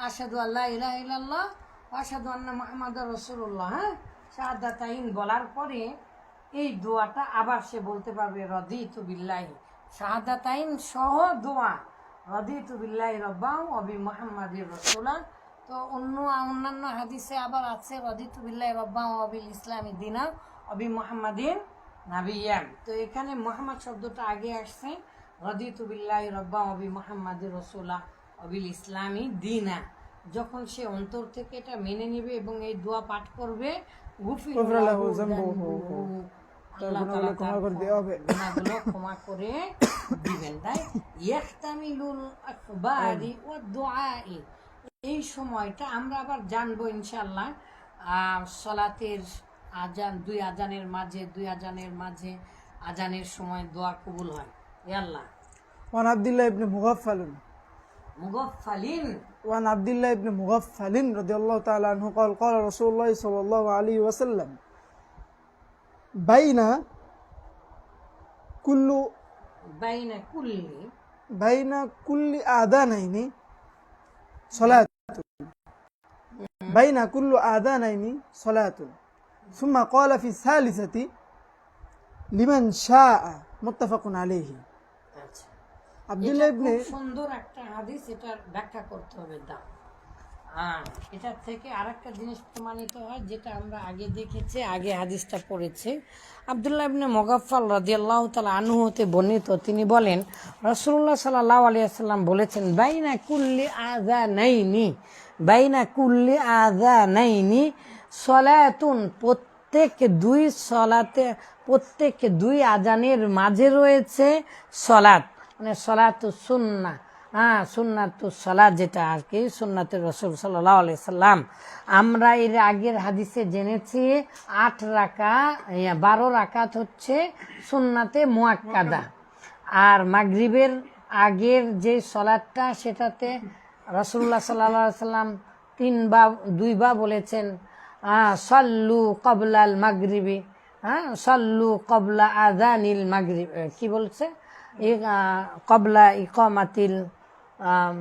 আশহাদু আল্লা ইলাহা ইল্লাল্লাহ ওয়া আশহাদু আন্না মুহাম্মাদার রাসূলুল্লাহ। শাহাদাতাইন বলার পরে এই দোয়াটা আবার সে বলতে পারবে, রদিতু বিল্লাহি, শাহাদাতাইন সহ দোয়া, রদিতু বিল্লাহি রাব্বা ওয়া বি মুহাম্মাদির রাসূলা। তো অন্যান্য হাদিসে আবার আছে রদিতু বিল্লাহি রাব্বা ওয়া বিল ইসলামি দীনা ওয়া বি মুহাম্মাদিন নাবিয়্যান। তো এখানে মুহাম্মদ শব্দটা আগে আসছে, রদিতু বিল্লাহি রাব্বা ওয়া বি মুহাম্মাদির রাসূলা ওয়া বিল ইসলামি দীনা। যখন সে অন্তর থেকে এটা মেনে নেবে এবং এই দোয়া পাঠ করবে, গুফিরা লাহু যামবুহু, আল্লাহ তাআলা তার গুনাহগুলো ক্ষমা করে দিবেন। তাই ইয়াহতামিলুল আকবারি ওয়াদ দুআই, এই সময়টা আমরা আবার জানবো ইনশাআল্লাহ। সালাতের আজান, দুই আজানের মাঝে আজানের সময় দোয়া কবুল হয়। ইয়া আল্লাহ। وعن عبد الله بن مغفل رضي الله تعالى عنه قال قال رسول الله صلى الله عليه وسلم بين كل آذانين صلاة ثم قال في الثالثة لمن شاء متفق عليه। আব্দুল্লাহ ইবনে, সুন্দর একটা হাদিস, এটার ব্যাখ্যা করতে হবে। দাও, এটার থেকে আরেকটা জিনিস প্রমাণিত হয় যেটা আমরা আগে দেখেছি, আগে হাদিসটা পড়েছে। আব্দুল্লাহ ইবনে মুগাফফাল রাদিয়াল্লাহু তাআলা আনহু হতে বর্ণিত, তিনি বলেন রাসূলুল্লাহ সাল্লাল্লাহু আলাইহি ওয়াসাল্লাম বলেছেন, বাইনা কুল্লি আযানাইনি সালাতুন, প্রত্যেক দুই আজানের মাঝে রয়েছে সলাত, মানে সলাতু সুন্নাহ, সুন্নাতু সালাত, যেটা আর কি সুন্নাতুর রাসূল সাল্লাল্লাহু আলাইহি সাল্লাম। আমরা এর আগের হাদিসে জেনেছি 12 রাকাত হচ্ছে সুন্নাতে মুআক্কাদা, আর মাগরিবের আগের যে সলাতটা সেটাতে রাসূলুল্লাহ সাল্লাল্লাহু আলাইহি সাল্লাম 2বার বলেছেন, সাল্লু ক্বাবলাল মাগরিবি, সাল্লু ক্বাবলা আযানিল মাগরিব, কি বলছে, ক্বাবলা ইকামাতিল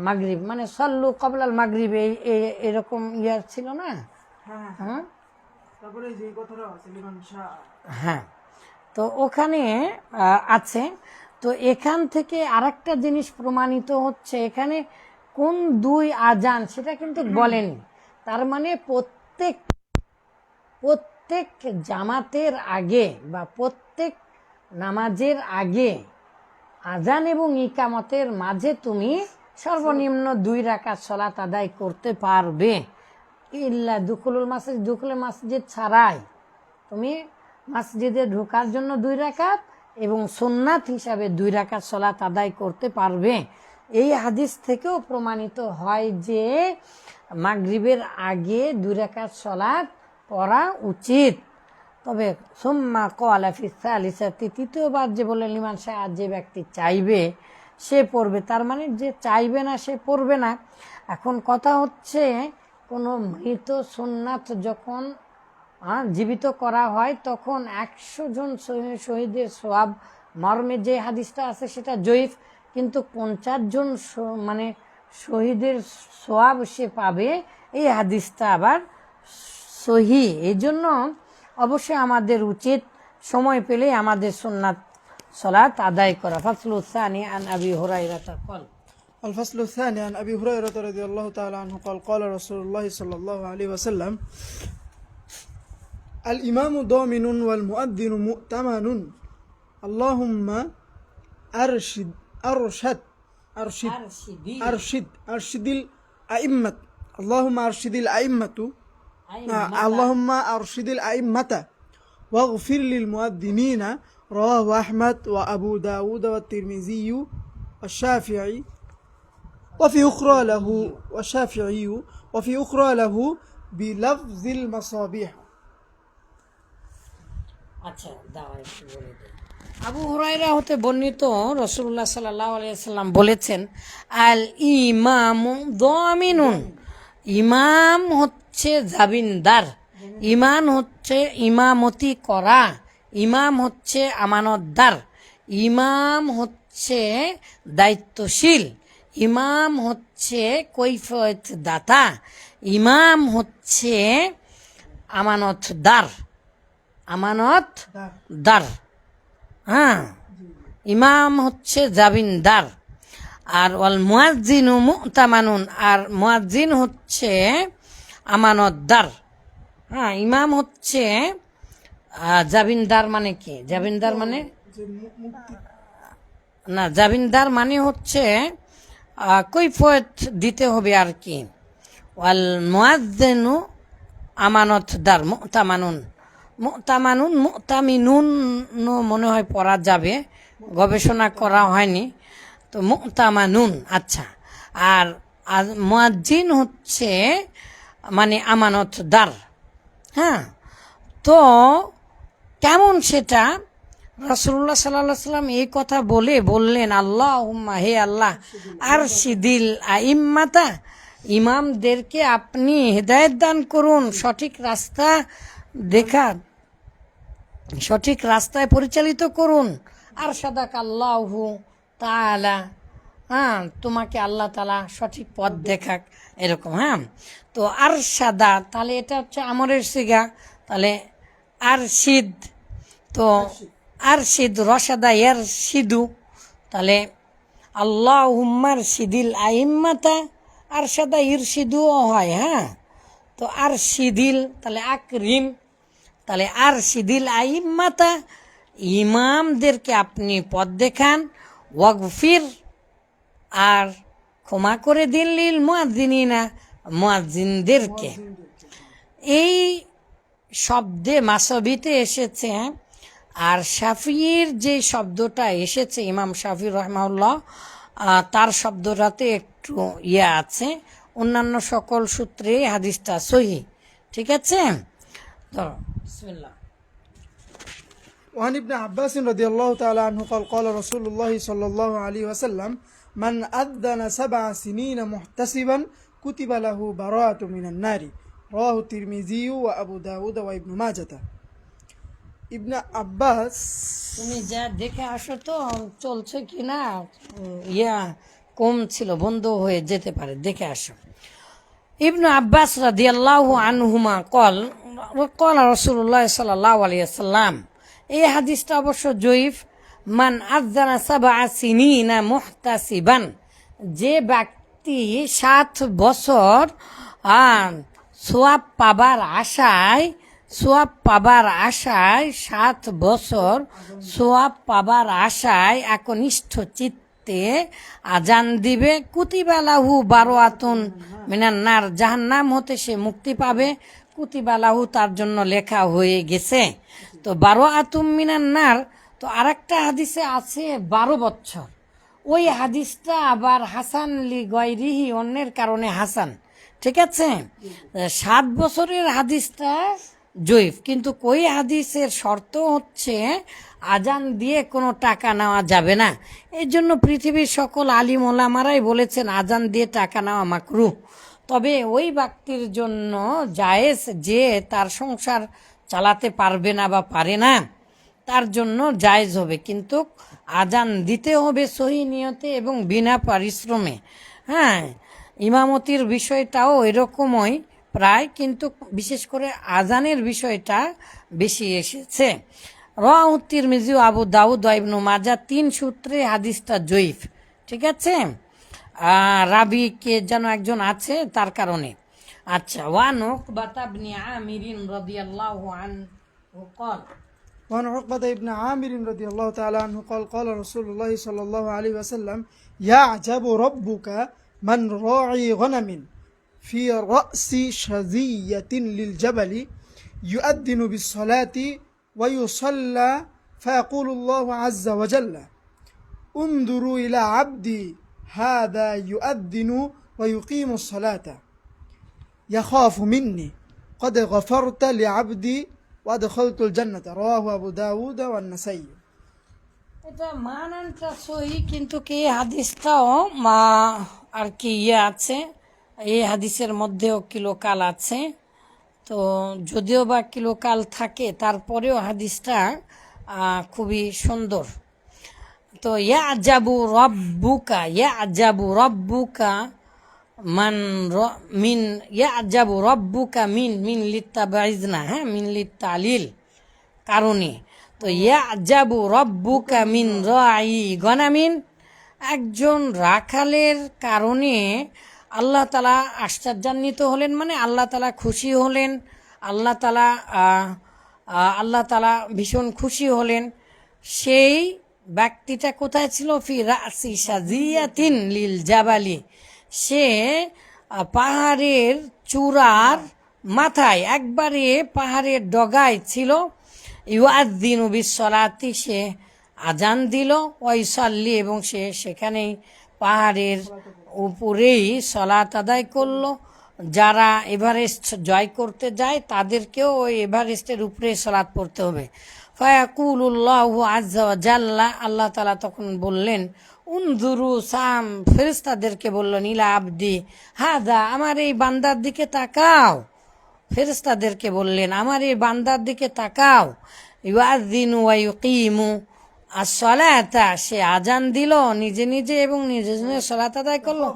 মাগরিব, মানে সাল্লু ক্বাবলাল মাগরিব, এরকম ইয়ার ছিল না। তারপরে যে কথাটা আছে লিমান শাহ, হ্যাঁ, তো ওখানে আছে। তো এখান থেকে আরেকটা জিনিস প্রমাণিত হচ্ছে, এখানে কোন দুই আজান সেটা কিন্তু বলেনি। তার মানে প্রত্যেক জামাতের আগে বা প্রত্যেক নামাজের আগে আজান এবং ইকামতের মাঝে তুমি সর্বনিম্ন 2 রাকাত সালাত আদায় করতে পারবে। ইল্লা দুখুলুল মসজিদ ছাড়াই তুমি মসজিদে ঢোকার জন্য 2 রাকাত এবং সুন্নাত হিসাবে 2 রাকাত সালাত আদায় করতে পারবে। এই হাদিস থেকেও প্রমাণিত হয় যে মাগরিবের আগে 2 রাকাত সালাত পড়া উচিত। তবে সুম্মা ক্বালা ফি সালিসাতি, তৃতীয়বার যে বলে লিমান শাহ, যে ব্যক্তি চাইবে সে পড়বে, তার মানে যে চাইবে না সে পড়বে না। এখন কথা হচ্ছে, কোনো মৃত সুন্নাত যখন জীবিত করা হয় তখন 100 জন শহীদের সওয়াব মর্মে যে হাদিসটা আছে সেটা জয়ীফ, কিন্তু 50 জন মানে শহীদের সওয়াব সে পাবে, এই হাদিসটা আবার সহি। এই জন্য অবশ্যই আমাদের উচিত সময় পেলে আমাদের সুন্নাত সালাত আদায় করা। ফাসলু সানি আন আবি হুরায়রা قال الفصل الثاني عن أبي هريرة رضي الله تعالى عنه قال قال رسول الله صلى الله عليه وسلم الإمام ضامن والمؤذن مؤتمن اللهم أرشد الأئمة اللهم أرشد الأئمة اللهم أرشد الأئمة واغفر للمؤذنين رواه أحمد وأبو داود والترمذي والشافعي وفي أخرى له بلفظ المصابيح। আচ্ছা, দাঁড়াও একটু বলে দিই। আবু হুরায়রা হতে বর্ণিত, রাসূলুল্লাহ সাল্লাল্লাহু আলাইহি ওয়াসাল্লাম বলেছেন, আল ইমামু দামিনুন, ইমাম হচ্ছে জামিনদার। ইমান হচ্ছে ইমামতি করা, ইমাম হচ্ছে আমানতদার, ইমাম হচ্ছে দায়িত্বশীল, ইমাম হচ্ছে কৈফিয়ত দাতা, ইমাম হচ্ছে আমানতদার, আমানতদার। হ্যাঁ, ইমাম হচ্ছে জামিনদার। আর ওয়াল মুয়াজ্জিনু মুতামানুন, আর মুয়াজ্জিন হচ্ছে আমানতদার। হ্যাঁ, ইমাম হচ্ছে জামিনদার। মানে কি জামিনদার মানে? না, জামিনদার মানে হচ্ছে কৈফিয়ত দিতে হবে আর কি। ওয়াল মুয়াজ্জিনু আমানতদার, মুতামানুন, মুতামানুন মুতামিনুন মনে হয় পড়া যাবে, গবেষণা করা হয়নি তো। মুতামানুন, আচ্ছা। আর মুয়াজ্জিন হচ্ছে মানে আমানতদার। হ্যাঁ, তো কেমন সেটা? রাসূলুল্লাহ সাল্লাল্লাহু আলাইহি সাল্লাম এই কথা বললেন, আল্লাহুম্মা, হে আল্লাহ, আরশিদিল আইম্মাতা, ইমামদেরকে আপনি হেদায়েত দান করুন, সঠিক রাস্তা দেখান, সঠিক রাস্তায় পরিচালিত করুন। আরশাদাক আল্লাহু তাআলা, হ্যাঁ, তোমাকে আল্লাহ তাআলা সঠিক পথ দেখাক, এরকম। হ্যাঁ, তো আরশাদা, তাহলে এটা হচ্ছে আমরের সিগা, তাহলে আরশিদ, তো আরশিদ রশাদা ইয়ারশিদু, তাহলে আল্লাহুম্মা আরশিদিল আইম্মাতা, আরশাদা ইরশিদুও হয়। হ্যাঁ, তো আরশিদিল, তাহলে আকরিম, তাহলে আরশিদিল আইম্মাতা, ইমামদেরকে আপনি পথ দেখান, ওয়াগফির, আর ক্ষমা করে দিন, লিল মুয়াজ্জিনিনা, মুয়াজ্জিনদেরকে। এই শব্দে মাসবিতে এসেছে। আর শাফির যে শব্দটা এসেছে, ইমাম শাফি রাহমাহুল্লাহ, তার শব্দটাতে একটু আছে, অন্যান্য সকল সূত্রে হাদিসটা সহিহ। ঠিক আছে, তো বিসমিল্লাহ। وعن ابن عباس رضي الله تعالى عنه قال قال رسول الله صلى الله عليه وسلم من أذن 7 سنين محتسبا كتب له براءة من النار رواه الترمذي وأبو داود وابن ماجة. ابن عباس, তুমি যা দেখে আসো তো চলছে কি না, কম ছিল, বন্ধ হয়ে যেতে পারে, দেখে আসো। ইবনু আব্বাস রাদিয়াল্লাহু আনহুমা ক্বাল রাসূলুল্লাহ সাল্লাল্লাহু আলাইহি ওয়াসাল্লাম, এই হাদিসটা অবশ্য জয়ীফ। মান আযানা 7 সিনিনা মুহতাসিবান, যে ব্যক্তি 7 বছর সোয়াব পাবার আশায়, সোয়াব পাবার আশায়, 7 বছর সোয়াব পাবার আশায় একনিষ্ঠ চিত্তে আজান দিবে, কুতিবা লাহু বারাআতুন মিনান নার, জাহান্নাম হতে সে মুক্তি পাবে। কুতিবা লাহু, তার জন্য লেখা হয়ে গেছে। তো বারাআতুম মিনান নার, তো আরেকটা হাদিসে আছে 12 বছর। ওই হাদিসটা আবার হাসান লি গায়রিহি, অন্যের কারণে হাসান। ঠিক আছে, 7 বছরের হাদিসটা জয়ীফ, কিন্তু ওই হাদিসের শর্ত হচ্ছে আজান দিয়ে কোনো টাকা নেওয়া যাবে না। এই জন্য পৃথিবীর সকল আলিম ওলামারাই বলেছেন আজান দিয়ে টাকা নেওয়া মাকরুহ। তবে ওই ব্যক্তির জন্য জায়েজ, যে তার সংসার চালাতে পারবে না বা পারে না, তার জন্য জায়েজ হবে, কিন্তু আজান দিতে হবে সহি নিয়তে এবং বিনা পরিশ্রমে। হ্যাঁ, ইমামতির বিষয়টাও এরকমই প্রায়, কিন্তু বিশেষ করে আজানের বিষয়টা বেশি এসেছে। রাওয়াহু তিরমিজি, আবু দাউদ ও ইবনে মাজাহ, 3 সূত্রে হাদিসটা জয়ীফ। ঠিক আছে, রাবি কে যেন একজন আছে তার কারণে। আচ্ছা, ওয়ান উকবাতা ইবনে আমির রাদিয়াল্লাহু আনহু قال وعن عقبة بن عامر رضي الله تعالى عنه قال قال رسول الله صلى الله عليه وسلم يعجب ربك من راعي غنم في رأس شذية للجبل يؤذن بالصلاة ويصلى فيقول الله عز وجل انظروا إلى عبدي هذا يؤذن ويقيم الصلاة يخاف مني قد غفرت لعبدي ওয়াদখালতুল জান্নাতা রাওয়াহু আবু দাউদ ওয়া নাসাই। এটা মানানটা সহি, কিন্তু কি হাদিসটাও আর কি আছে, এই হাদিসের মধ্যেও কি লোকাল আছে, তো যদিও বা কিলোকাল থাকে তারপরেও হাদিসটা খুবই সুন্দর। তো ইয়াজাবু রব্বুকা মান মিন ইয়াজাবু রব্বুকা মিন লিত্তাবাইজনা, হ্যাঁ, মিন লিত্তালিল কারণে। তো ইয়াজাবু রব্বুকা মিন রাই গনামিন, একজন রাখালের কারণে আল্লাহ তালা আশ্চর্যান্বিত হলেন, মানে আল্লাহ তালা খুশি হলেন, আল্লাহ তালা আল্লাহ তালা ভীষণ খুশি হলেন। সেই ব্যক্তিটা কোথায় ছিল? ফি রাসি সাজিয়াতিন লিল জাবালি, সে পাহাড়ের চূড়ার মাথায়, একবারে পাহাড়ের ডগায় ছিল। ইউআদ্দিনু বিসসালাতি, সে আজান দিল। ওয়াইসাল্লি, এবং সে সেখানেই পাহাড়ের উপরেই সলাত আদায় করলো। যারা এভারেস্ট জয় করতে যায় তাদেরকেও ওই এভারেস্টের উপরে সলাত পড়তে হবে। ফায়াকুলুল্লাহু আযজা ওয়া জাল্লা, আল্লাহ তাআলা তখন বললেন, উনজুরু সাম, ফেরেশতাদেরকে বললেন, ইলা আবদি হাদা, আমার এই বান্দার দিকে তাকাও। ফেরেশতাদেরকে বললেন, আমার এই বান্দার দিকে তাকাও। ইউআযিনু ওয়া ইউকিমু as-সালাতা, সে আজান দিল নিজে নিজে এবং নিজে নিজে সালাত আদায় করলো।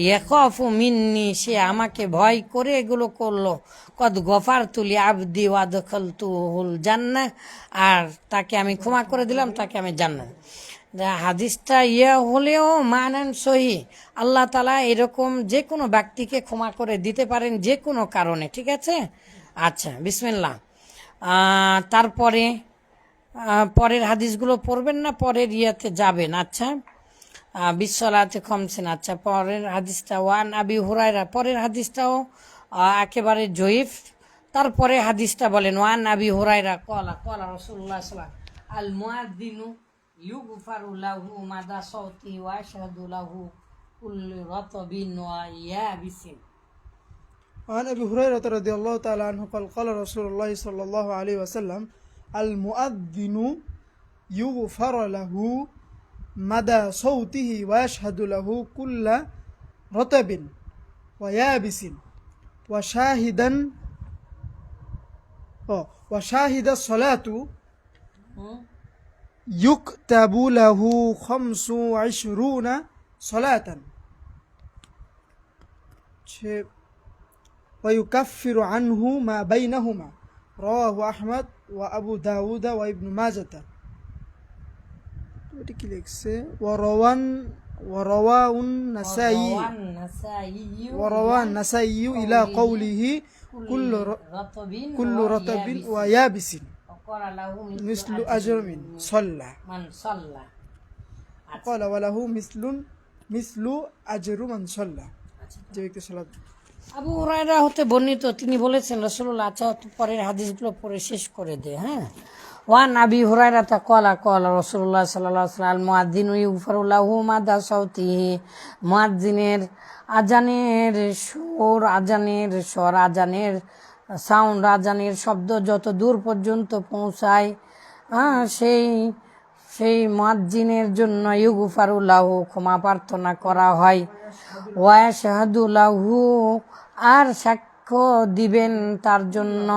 ইয়াখাফু মিন্নি, সে আমাকে ভয় করে এগুলো করলো। কদ গফারতু লি আবদি ওয়া আদখালতুহুল জান্নাহ, আর তাকে আমি ক্ষমা করে দিলাম, তাকে আমি জান্নাত। হাদিসটা হলেও মানান সহি, আল্লাহ তাআলা এরকম যে কোনো ব্যক্তিকে ক্ষমা করে দিতে পারেন যে কোনো কারণে, ঠিক আছে। আচ্ছা, বিসমিল্লাহ। তারপরে পরের হাদিসগুলো পড়বেন না, পরের ইয়াতে যাবেন। আচ্ছা, বিশ্বলাতে খমসেন। আচ্ছা, পরের হাদিসটা ওয়ান আবি হুরায়রা, পরের হাদিসটাও একেবারে জয়ীফ। তারপরে হাদিসটা বলেন, ওয়ান আবি হুরায়রা কলা কলা রাসূলুল্লাহ সাল্লাল্লাহু আলাইহি ওয়াসাল্লাম, আল মুয়াদ্দিনু ইউগফারু লাহু মাদা সাউতি ওয়া আশহাদু লাহু কুল্লু রাতবিন ওয়া ইয়াবিসিন। وعن أبي هريرة رضي الله تعالى عنه قال قال رسول الله صلى الله عليه وسلم المؤذن يغفر له مدى صوته ويشهد له كل رطب ويابس وشاهد الصلاة يكتب له 25 صلاة ويكفر عنه ما بينهما رواه أحمد وأبو داود وابن ماجة ورواه النسائي إلى قوله كل رطب ويابس مثل أجر من صلى قال وله مثل أجر من صلى আবু হুরায়রা হতে বর্ণিত, তিনি বলেছেন রাসূলুল্লাহ, আচ্ছা পরের হাদিসগুলো পড়ে শেষ করে দে। হ্যাঁ, ওয়ান আবি হুরায়রা ক্বালা ক্বালা রাসূলুল্লাহ সাল্লাল্লাহু আলাইহি ওয়াসাল্লাম, মুয়াদ্দিনু ইগফারু লাহু মাদা সাউতিহি, মুয়াজ্জিনের আজানের সুর, আজানের স্বর, আজানের সাউন্ড, আজানের শব্দ যত দূর পর্যন্ত পৌঁছায়, সেই মুয়াজ্জিনের জন্য ইগফারু লাহু, ক্ষমা প্রার্থনা করা হয়। ওয়া ইয়াশহাদু লাহু, আর সাক্ষ্য দিবেন তার জন্য।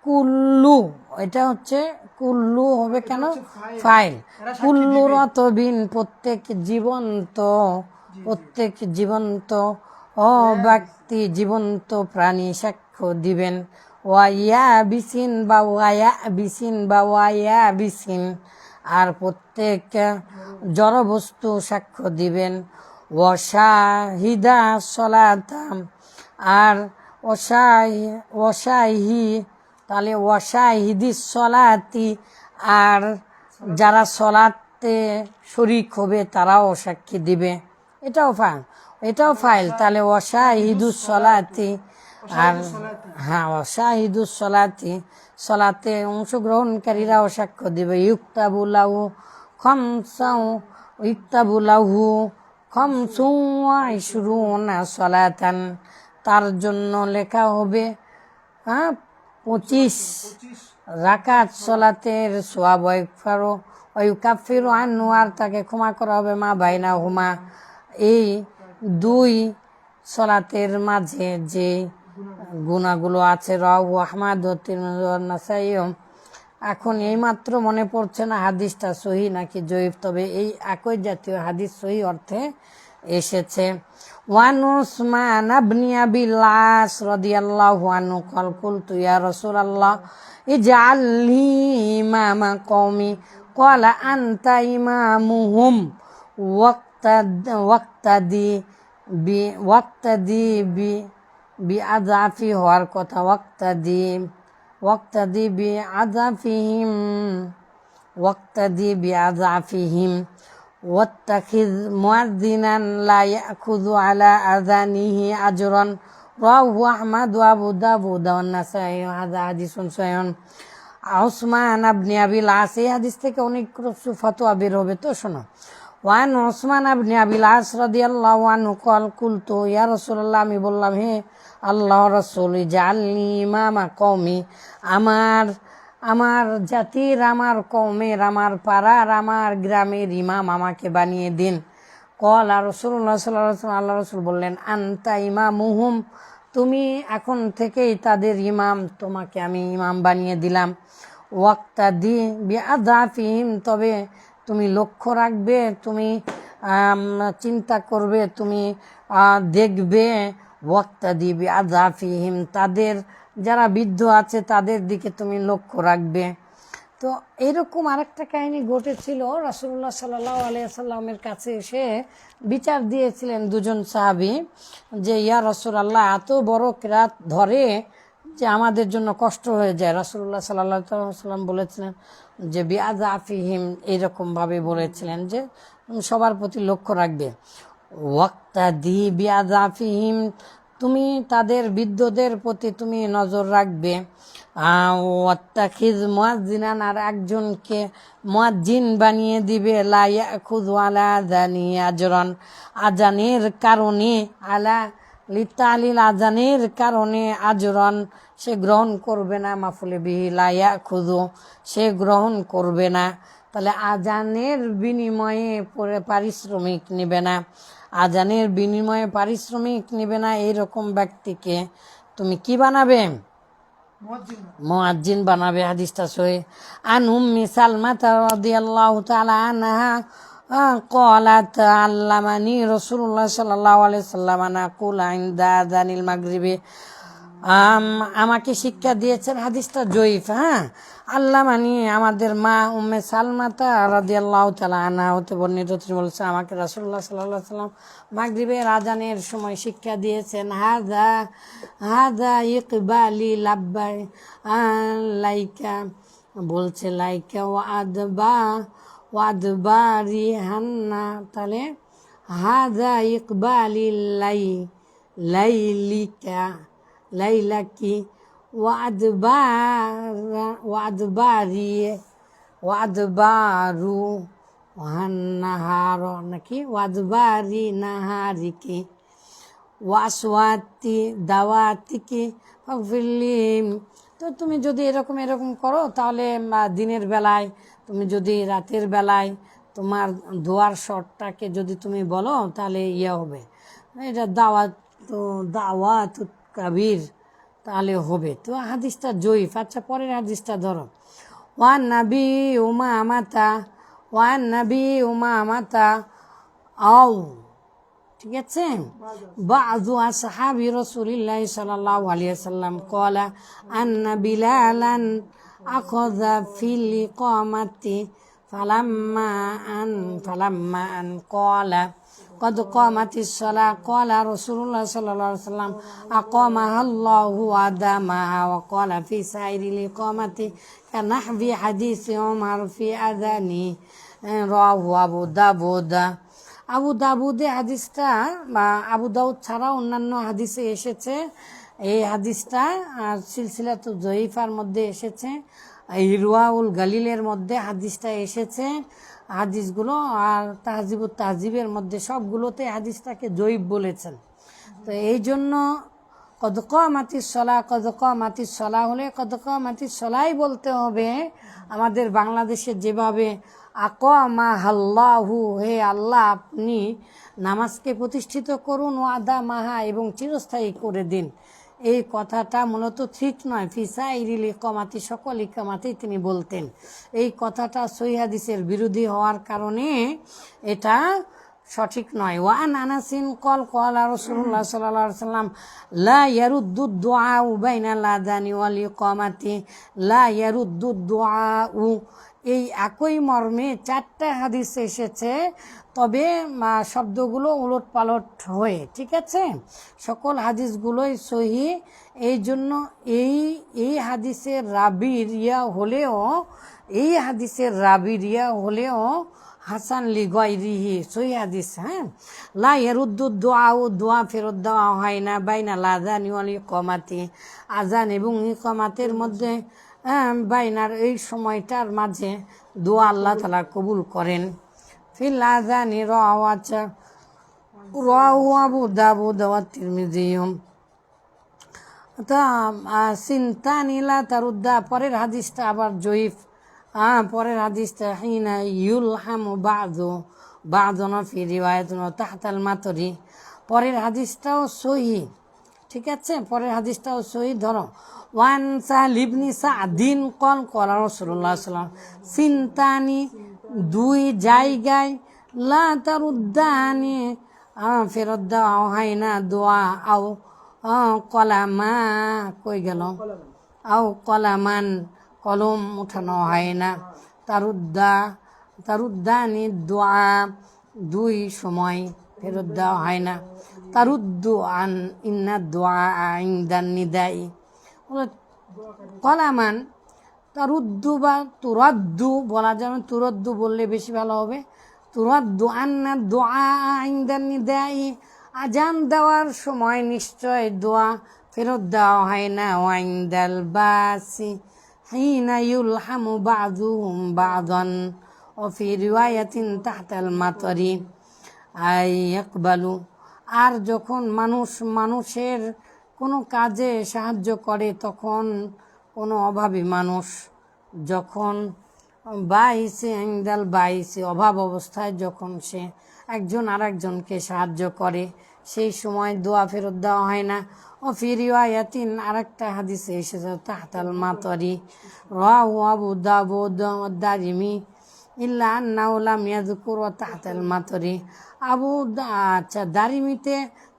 কুল্লু, এটা হচ্ছে কুল্লু হবে কেন? ফাইল। কুল্লু রতবিন, প্রত্যেক জীবন্ত ব্যক্তি, জীবন্ত প্রাণী সাক্ষ্য দিবেন। ওয়াইয়া বিসিন, আর প্রত্যেক জড়বস্তু সাক্ষ্য দিবেন। ওয়াশাহিদা সলাতাম, আর তাহলে ওয়াশাহিদি সলাতি, আর যারা সলাতে শরীক হবে তারাও সাক্ষী দিবে। এটাও ফাইল। তাহলে ওয়াশাহিদুস সলাতি, আর হ্যাঁ ওয়াশাহিদুস সলাতি, সলাতে অংশগ্রহণকারীরাও সাক্ষ্য দিবে। ইউক্তাবু লাহু খামসুন ওয়া ইশরুনা সলাতান, তার জন্য লেখা হবে 25 রাকাত সলাতের সওয়াব। ওয়ায়ুকাফিরু আনহু, আর তাকে ক্ষমা করা হবে মা বাইনাহুমা, এই দুই সলাতের মাঝে যে গুণাগুলো আছে। রাহু আহমদ ও তিরমিজি ও নাসাই। এখন এইমাত্র মনে পড়ছে না হাদিসটা সহি নাকি জয়ীফ, তবে এই একই জাতীয় হাদিস সহি অর্থে এসেছে। ওয়ান উসমান ইবনে আবিল আস রাদিয়াল্লাহু আনহু ক্বাল কুলতু ইয়া রাসূলুল্লাহ ইজআলনি ইমামা কওমি ক্বালা আনতা ইমামুহুম ওয়াক্তাদি বি আযাফি হওয়ার কথা, ওয়াক্তাদি বি আযাফিহিম ওয়াত্তাখিয মুয়াজ্জিনান লা ইয়াখুযু আলা আযানিহি আজরান। রাওয়াহু আহমদ ওয়া আবু দাউদ ওয়া নাসাই। হাযা হাদিসুন সহিহুন। উসমান ইবনে আবিল আস, এই হাদিস থেকে অনেক ফতোয়া বের হবে, তো শোনো। ওয়ান উসমান ইবনে আবিল আস রাদিয়াল্লাহু আনহু ক্বাল কুলতু ইয়া রাসূলুল্লাহ, আমি বললাম হে আল্লাহর রাসূল, ইজআলনি ইমামা কওমি, আমার জাতির, আমার কওমের, আমার পাড়ার, আমার গ্রামের ইমাম আমাকে বানিয়ে দিন। ক্বালা রাসূলুল্লাহ সাল্লাল্লাহু আলাইহি ওয়াসাল্লাম, আল্লাহ রাসূল বললেন, আনতা ইমামুহুম, তুমি এখন থেকেই তাদের ইমাম, তোমাকে আমি ইমাম বানিয়ে দিলাম। ওয়াক্তাদি বিআযাফিহিম, তবে তুমি লক্ষ্য রাখবে, তুমি চিন্তা করবে, তুমি দেখবে। ওয়াক্তাদি বিআযাফিহিম, তাদের যারা বৃদ্ধ আছে তাদের দিকে তুমি লক্ষ্য রাখবে। তো এইরকম আরেকটা কাহিনী ঘটেছিল। রাসূলুল্লাহ সাল্লাল্লাহু আলাইহি সাল্লামের কাছে এসে বিচার দিয়েছিলেন দুজন সাহাবী যে ইয়া রাসূলুল্লাহ, এত বড় কিরাত ধরে যে আমাদের জন্য কষ্ট হয়ে যায়। রাসূলুল্লাহ সাল্লাল্লাহু আলাইহি সাল্লাম বলেছিলেন যে বিআযাফিহিম, এইরকমভাবে বলেছিলেন যে সবার প্রতি লক্ষ্য রাখবে। ওয়াক্তাদি বিআযাফিহিম, তুমি তাদের বৃদ্ধদের প্রতি তুমি নজর রাখবে। ওয়াত্তাখিয মুয়াজ্জিনান, আর একজনকে মুয়াজ্জিন বানিয়ে দিবে। লা ইয়াখুযু আলা আযানি আজরান, আজানের কারণে, আলা লিতালিল, আজানের কারণে, আজরান সে গ্রহণ করবে না, মাফুলে বিহি লা ইয়াখুযু, সে গ্রহণ করবে না। তাহলে আজানের বিনিময়ে পারিশ্রমিক নেবে না, আজানের বিনিময়ে পারিশ্রমিক নেবে না, এইরকম ব্যক্তিকে তুমি কি বানাবে? মুয়াজ্জিন বানাবে। হাদিসটা সহিহ। আন উম্মি সালমা রাদিয়াল্লাহু তাআলা আনহা قالت علمني رسول الله صلى الله عليه وسلم أن أقول عند أذان المغرب, আমাকে শিক্ষা দিয়েছেন, হাদিসটা জয়ীফ। হ্যাঁ, আল্লামানি, আমাদের মা উম্মে সালমাতা রাদিয়াল্লাহু তাআলা আনহা হতে বর্ণিত, তিনি বলেছেন আমাকে রাসূলুল্লাহ সাল্লাল্লাহু আলাইহি সাল্লাম মাগরিবের আজানের সময় শিক্ষা দিয়েছেন। হাযা ইকবালি লাব্বাই লাইকা, বলছে লাইকা ওয়াদবারি হান্না, তাহলে হাযা ইকবালি লাইলাকি ওয়াদবারু হান্নাহার, নাকি ওয়াদবারি নাহারিকি ওয়াসওয়াতি দাওয়াতিকি ফাগফিরলিম। তো তুমি যদি এরকম করো, তাহলে দিনের বেলায়, তুমি যদি রাতের বেলায় তোমার দোয়ার শর্টটাকে যদি তুমি বলো, তাহলে হবে, এটা দাওয়াত কাবির, তাহলে হবে। তো হাদিসটা জয়ীফ। আচ্ছা, পরের হাদিসটা ধরো। ওয়ান নবী উমামাতা আও, ঠিক আছে, বাযু আসহাবি রাসূলিল্লাহ সাল্লাল্লাহু আলাইহি ওয়াসাল্লাম ক্বালা আন্না বিলালান আখাযা ফিল ইকামাতি ফালাম্মা আন ক্বালা قد قامت الصلاة قال رسول الله صلى الله عليه وسلم أقامها الله وأدامها وقال في سائر الإقامة كنحو حديث عمر في أذانه رواه أبو داود। আবু দাউদে হাদিসটা, বা আবু দাউদ ছাড়া অন্যান্য হাদিসে এসেছে এই হাদিসটা, সিলসিলাতু জয়ীফার মধ্যে এসেছে, ইরওয়াউল গালিলের মধ্যে হাদিসটা এসেছে, হাদিসগুলো, আর তাহজিবুত তাহজিবের মধ্যে সবগুলোতে হাদিসটাকে জয়ীফ বলেছেন। তো এই জন্য কদ কামাতিস সালাহ হলে কদ কামাতিস সালাই বলতে হবে। আমাদের বাংলাদেশে যেভাবে আকামাহাল্লাহু, হে আল্লাহ আপনি নামাজকে প্রতিষ্ঠিত করুন, ওয়াদা মাহা, এবং চিরস্থায়ী করে দিন, এই কথাটা মূলত ঠিক নয়। ফিসা ইরিল ইকামাতি, সকল ইকামাতেই তিনি বলতেন। এই কথাটা সহিহ হাদিসের বিরোধী হওয়ার কারণে এটা সঠিক নয়। ওয়ান আনাসিন কল রাসূলুল্লাহ সাল্লাল্লাহু আলাইহি ওয়াসাল্লাম লা ইয়ারুদ্দু দুআউ বাইনাল আযানি ওয়াল ইকামাতি, লা ইয়ারুদ্দু দুআউ, এই একই মর্মে 4টা হাদিস এসেছে, তবে শব্দগুলো উলট পালট হয়ে, ঠিক আছে, সকল হাদিসগুলোই সহি। এই জন্য এই হাদিসের রাবিরিয়া হলেও হাসান লি গায়রিহি সহি হাদিস। হ্যাঁ, লা ইয়ারুদ্দু দুআউ, দোয়া ফেরত দেওয়া হয় না, বাইনাল আযানি ওয়াল ইকামাতি, আজান এবং ইকামাতের মধ্যে, বাইনার এই সময়টার মাঝে দোয়া আল্লাহ তাআলা কবুল করেন। ফিল আযানি রাওয়াহু আবু দাউদ ওয়া তিরমিজি। তা সিনতানি লা তারুদ্দা, পরের হাদিসটা আবার জয়ীফ। পরের হাদিসটা হিনা ইউলহামু বা'দুনা ফি রিওয়ায়াতিন তাহতাল মাতরি, পরের হাদিসটাও সহিহ, ঠিক আছে, পরের হাদিসটাও সহিহ। ধরো, ওয়ান সাহল ইবনে সা'দিন ক্বাল ক্বালা রাসূলুল্লাহ সাল্লাল্লাহু আলাইহি ওয়াসাল্লাম সিনতানি, 2 জায়গায়, লা তারুদ্দানি, ফেরত দেওয়া হয় না, দোয়া, আও কলামা, কই গেল, আও কলামান, কলম উঠানো হয় না, তারুদ্দানি দোয়া, 2 সময় ফেরত দেওয়া হয় না, তারুদ্দু আন ইন্না দোয়া ইনদান নিদাই, কলামান, তারুদ্দু বা তুরাদ্দু বলা যাবে, তুরাদ্দু বললে বেশি ভালো হবে, তুরাদ্দু আন্না দোয়া ইনদান নিদাই, আজান দেওয়ার সময় নিশ্চয় দোয়া ফেরত দেওয়া হয় না, ওয়াইন্দাল বাসি হিনা ইউলহামু বা'দুহুম বা'দান ওয়া ফি রিওয়ায়াতিন তাহতাল মাতরি আই ইয়াকবালু, আর যখন মানুষের কোনো কাজে সাহায্য করে, তখন কোনো অভাবী মানুষ যখন ইনদাল বাইসে, অভাব অবস্থায় যখন সে একজন আরেকজনকে সাহায্য করে, সেই সময় দোয়া ফেরত দেওয়া হয় না। ও ফি রিওয়ায়াতিন, আরেকটা হাদিসে এসেছে তাহতাল মাতরি, রাওয়াহু আবু দাউদ ওয়া দারিমি ইল্লা আন্নাহু লাম ইয়াযকুর তাহতাল মাতরি। আচ্ছা, দারিমিতে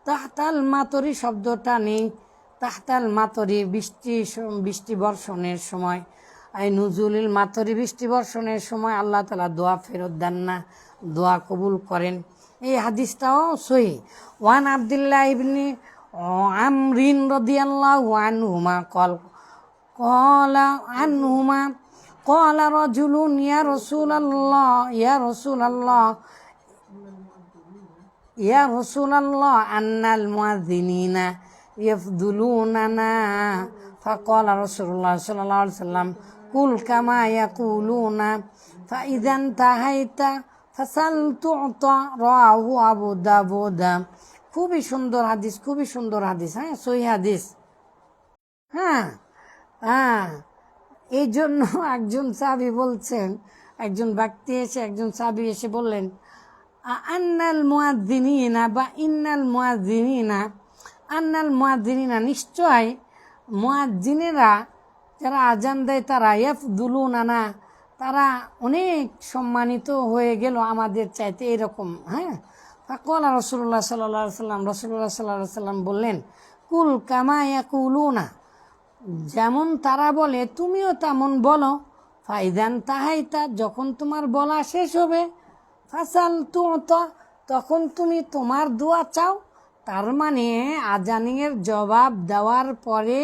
তাহতাল মাতরি শব্দটা নেই। তাহতাল মাতরি বৃষ্টি বর্ষণের সময়, এই নুজুলিল মাতরি, বৃষ্টি বর্ষণের সময় আল্লাহ তাআলা দোয়া ফেরত দেন না, দোয়া কবুল করেন। এই হাদিসটাও সহিহ। ওয়ান আব্দুল্লাহ ইবনে আমরিন রাদিয়াল্লাহু আনহুমা ক্বালা রাজুলুন ইয়া রাসূলাল্লাহ আন্নাল মুয়াজ্জিনিনা ইয়াফদুলুনানা, ফাকালা রাসূলুল্লাহ সাল্লাল্লাহু আলাইহি ওয়াসাল্লাম কুল কামা ইয়াকুলুনা ফাইযা ইনতাহাইতা ফাসাল তু'তা, রাওয়াহু আবু দাউদ। খুবই সুন্দর হাদিস, খুবই সুন্দর হাদিস, হ্যাঁ, সহিহ হাদিস। হ্যাঁ, এই জন্য একজন সাহাবী বলছেন, একজন সাহাবী এসে বললেন, আন্নাল মুয়াজ্জিনিনা বা ইন্নাল মুয়াজ্জিনিনা, নিশ্চয় মুয়াজ্জিনেরা যারা আজান দেয় তারা, ইয়াফদুলুনানা, তারা অনেক সম্মানিত হয়ে গেল আমাদের চাইতে, এরকম। হ্যাঁ, ফাকালা রাসূলুল্লাহ সাল্লাল্লাহু আলাইহি ওয়াসাল্লাম, রাসূলুল্লাহ সাল্লাল্লাহু আলাইহি ওয়াসাল্লাম বললেন, কুল কামা ইয়াকুলুনা, যেমন তারা বলে তুমিও তেমন বলো, ফাইদান তাহাইতা, যখন তোমার বলা শেষ হবে, ফাসাল তু'তা, তখন তুমি তোমার দোয়া চাও। তার মানে আজানের জবাব দেওয়ার পরে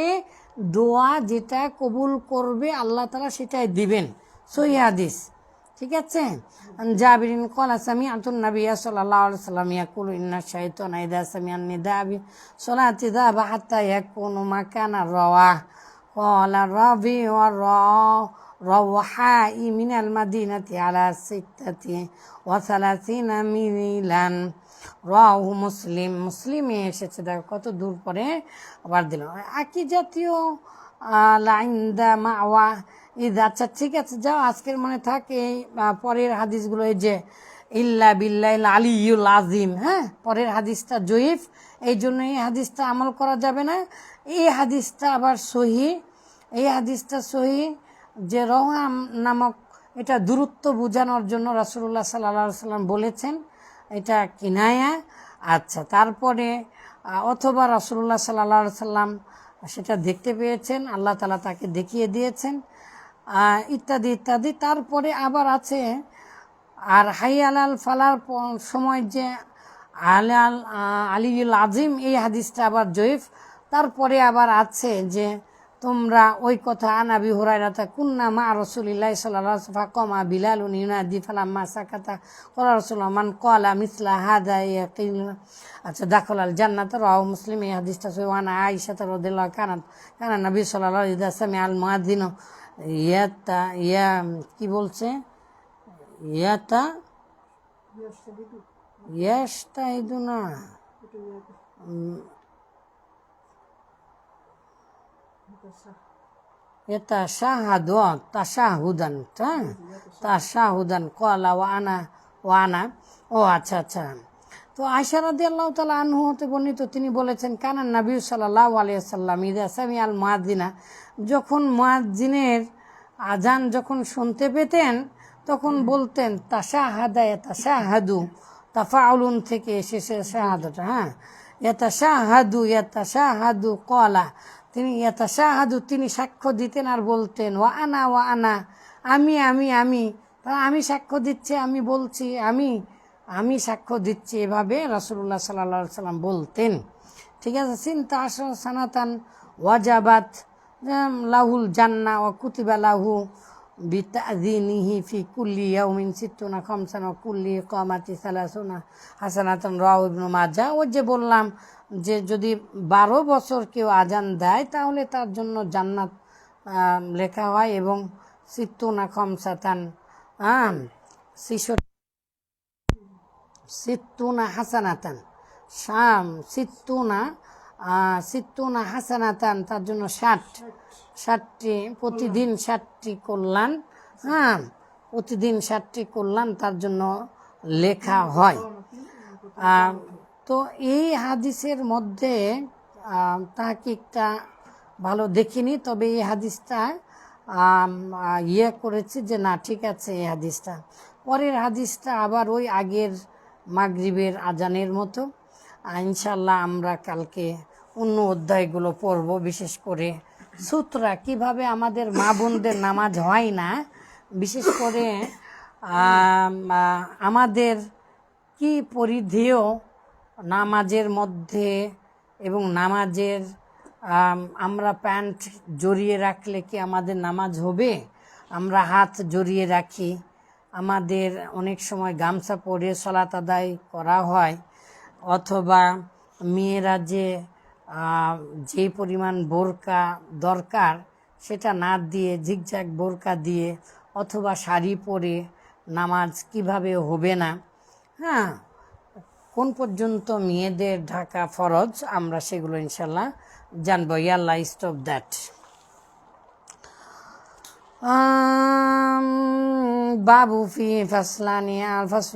দোয়া যেটা কবুল করবে আল্লাহ তাআলা সেটাই দিবেন, সহিহ হাদিস, ঠিক আছে। জাবিরিন ক্বালা সামি'তুন নাবিয়্য সাল্লাল্লাহু আলাইহি ওয়াসাল্লাম ইয়াকুলু ইন্না শাইতানা ইযা সামি'আন নিদা বি সালাতি যাবা হাত্তা ইয়াকুনু মাকানা রাওয়াহ, ক্বালা রাবি ওয়া রাওহাই মিনাল মাদিনাতি আলা 36 মিলান, রাওয়াহু মুসলিমে এসেছে। দেখো কত দূর পরে আবার দিল, একই জাতীয় লাইন্দা মাওয়া ঈদ। আচ্ছা, ঠিক আছে, যাও, আজকের মনে থাকে পরের হাদিসগুলো, এই যে ইল্লা বিল্লাহিল আলিয়্যুল আযীম। হ্যাঁ, পরের হাদিসটা জয়ীফ, এই জন্য এই হাদিসটা আমল করা যাবে না। এই হাদিসটা আবার সহি, এই হাদিসটা সহি যে রওয়া নামক, এটা দূরত্ব বোঝানোর জন্য রাসূলুল্লাহ সাল্লাল্লাহু আলাইহি সাল্লাম বলেছেন, এটা কিনায়া। আচ্ছা, তারপরে অথবা রাসূলুল্লাহ সাল্লাল্লাহু আলাইহি সাল্লাম সেটা দেখতে পেয়েছেন, আল্লাহ তাআলা তাকে দেখিয়ে দিয়েছেন, ইত্যাদি ইত্যাদি। তারপরে আবার আছে, আর হাই আলাল ফালার সময় যে আলাল আলিয়ুল আযীম, এই হাদিসটা আবার জয়ীফ। তারপরে আবার আছে যে তোমরা ওই কথা, আন আবি হুরায়রাতা কুন্না মা রাসূলিল্লাহি সাল্লাল্লাহু আলাইহি ওয়াসাল্লাম ফাকামা বিলালুন ইউনাদি ফালাম্মা সাকাতা ক্বালা রাসূলুল্লাহ মান ক্বালা মিসলা হাযা ইয়াকিন আচ্ছা দাখালাল জান্নাত। রাওয়াহু মুসলিম। এই হাদিসটা সহিহ। ওয়ান আয়েশা রাদিয়াল্লাহু কানা নবী সাল্লাল্লাহু আলাইহি ওয়াসাল্লাম ইযা সামিআল মুয়াজ্জিন কি বলছে, ইয়াস্তাহিদুনা তাশাহুদান ক্বালা ওয়া আনা। ও আচ্ছা আচ্ছা। তো আয়েশা রাদিয়াল্লাহু তাআলা আনহু হতে বর্ণিত, তিনি বলেছেন কানা নবী সাল্লাল্লাহু আলাইহি ওয়াসাল্লাম ইযা সামিআল মুয়াজ্জিনা, যখন মুয়াজ্জিনের আজান যখন শুনতে পেতেন তখন বলতেন তাশাহাদা ইয়াতাশাহাদু, তাফাউলুন থেকে এসেছে শাহাদাটা। হ্যাঁ, ইয়াতাশাহাদু ক্বালা, তিনি ইয়াতাশাহাদু, তিনি সাক্ষ্য দিতেন আর বলতেন ওয়া আনা, আমি আমি আমি, আমি সাক্ষ্য দিচ্ছি, আমি বলছি, আমি সাক্ষ্য দিচ্ছি, এভাবে রাসূলুল্লাহ সাল্লাল্লাহু আলাইহি সাল্লাম বলতেন। ঠিক আছে। সিনতা আশরা সানাতান ওয়াজাবাত লাহুল জান্নাহ ওয়া কুতিবা লাহু বিতাযিনিহি ফি কুল্লি ইয়াউমিন সিত্তুনা খামসান ওয়া কুল্লি ইকামাতি সালাসুনা হাসানাতান। রাওয়াহু ইবনে মাজাহ। ওই যে বললাম যে যদি 12 বছর কেউ আজান দেয় তাহলে তার জন্য জান্নাত লেখা হয়, এবং সিত্তুনা খামসাতান সিত্তুনা হাসানাতান, সিত্তুনা হাসানাতান, তার জন্য 60টি, প্রতিদিন 60টি কল্যাণ, হ্যাঁ, প্রতিদিন 60টি কল্যাণ তার জন্য লেখা হয়। তো এই হাদিসের মধ্যে তাহকিকটা ভালো দেখিনি, তবে এই হাদিসটা করেছি যে না ঠিক আছে এই হাদিসটা। পরের হাদিসটা আবার ওই আগের মাগরিবের আজানের মতো। ইনশাল্লাহ আমরা কালকে অন্য অধ্যায়গুলো পড়ব, বিশেষ করে সূত্রা কিভাবে আমাদের মা বোনদের নামাজ হয় না, বিশেষ করে আমাদের কি পরিধেয় নামাজের মধ্যে, এবং নামাজের আমরা প্যান্ট জড়িয়ে রাখলে কি আমাদের নামাজ হবে, আমরা হাত জড়িয়ে রাখি, আমাদের অনেক সময় গামছা পরে সালাত আদায় করা হয়, অথবা মেয়েরা যে পরিমাণ বোরকা দরকার সেটা না দিয়ে ঝিকঝাক বোরকা দিয়ে অথবা শাড়ি পরে নামাজ কিভাবে হবে না, হ্যাঁ, কোন পর্যন্ত মেয়েদের ঢাকা ফরজ, আমরা সেগুলো ইনশাল্লাহ জানবো। ইয়াল্লাহ, স্টপ দ্যাট। বাবু ফি ফাসলানি আল ফাসল।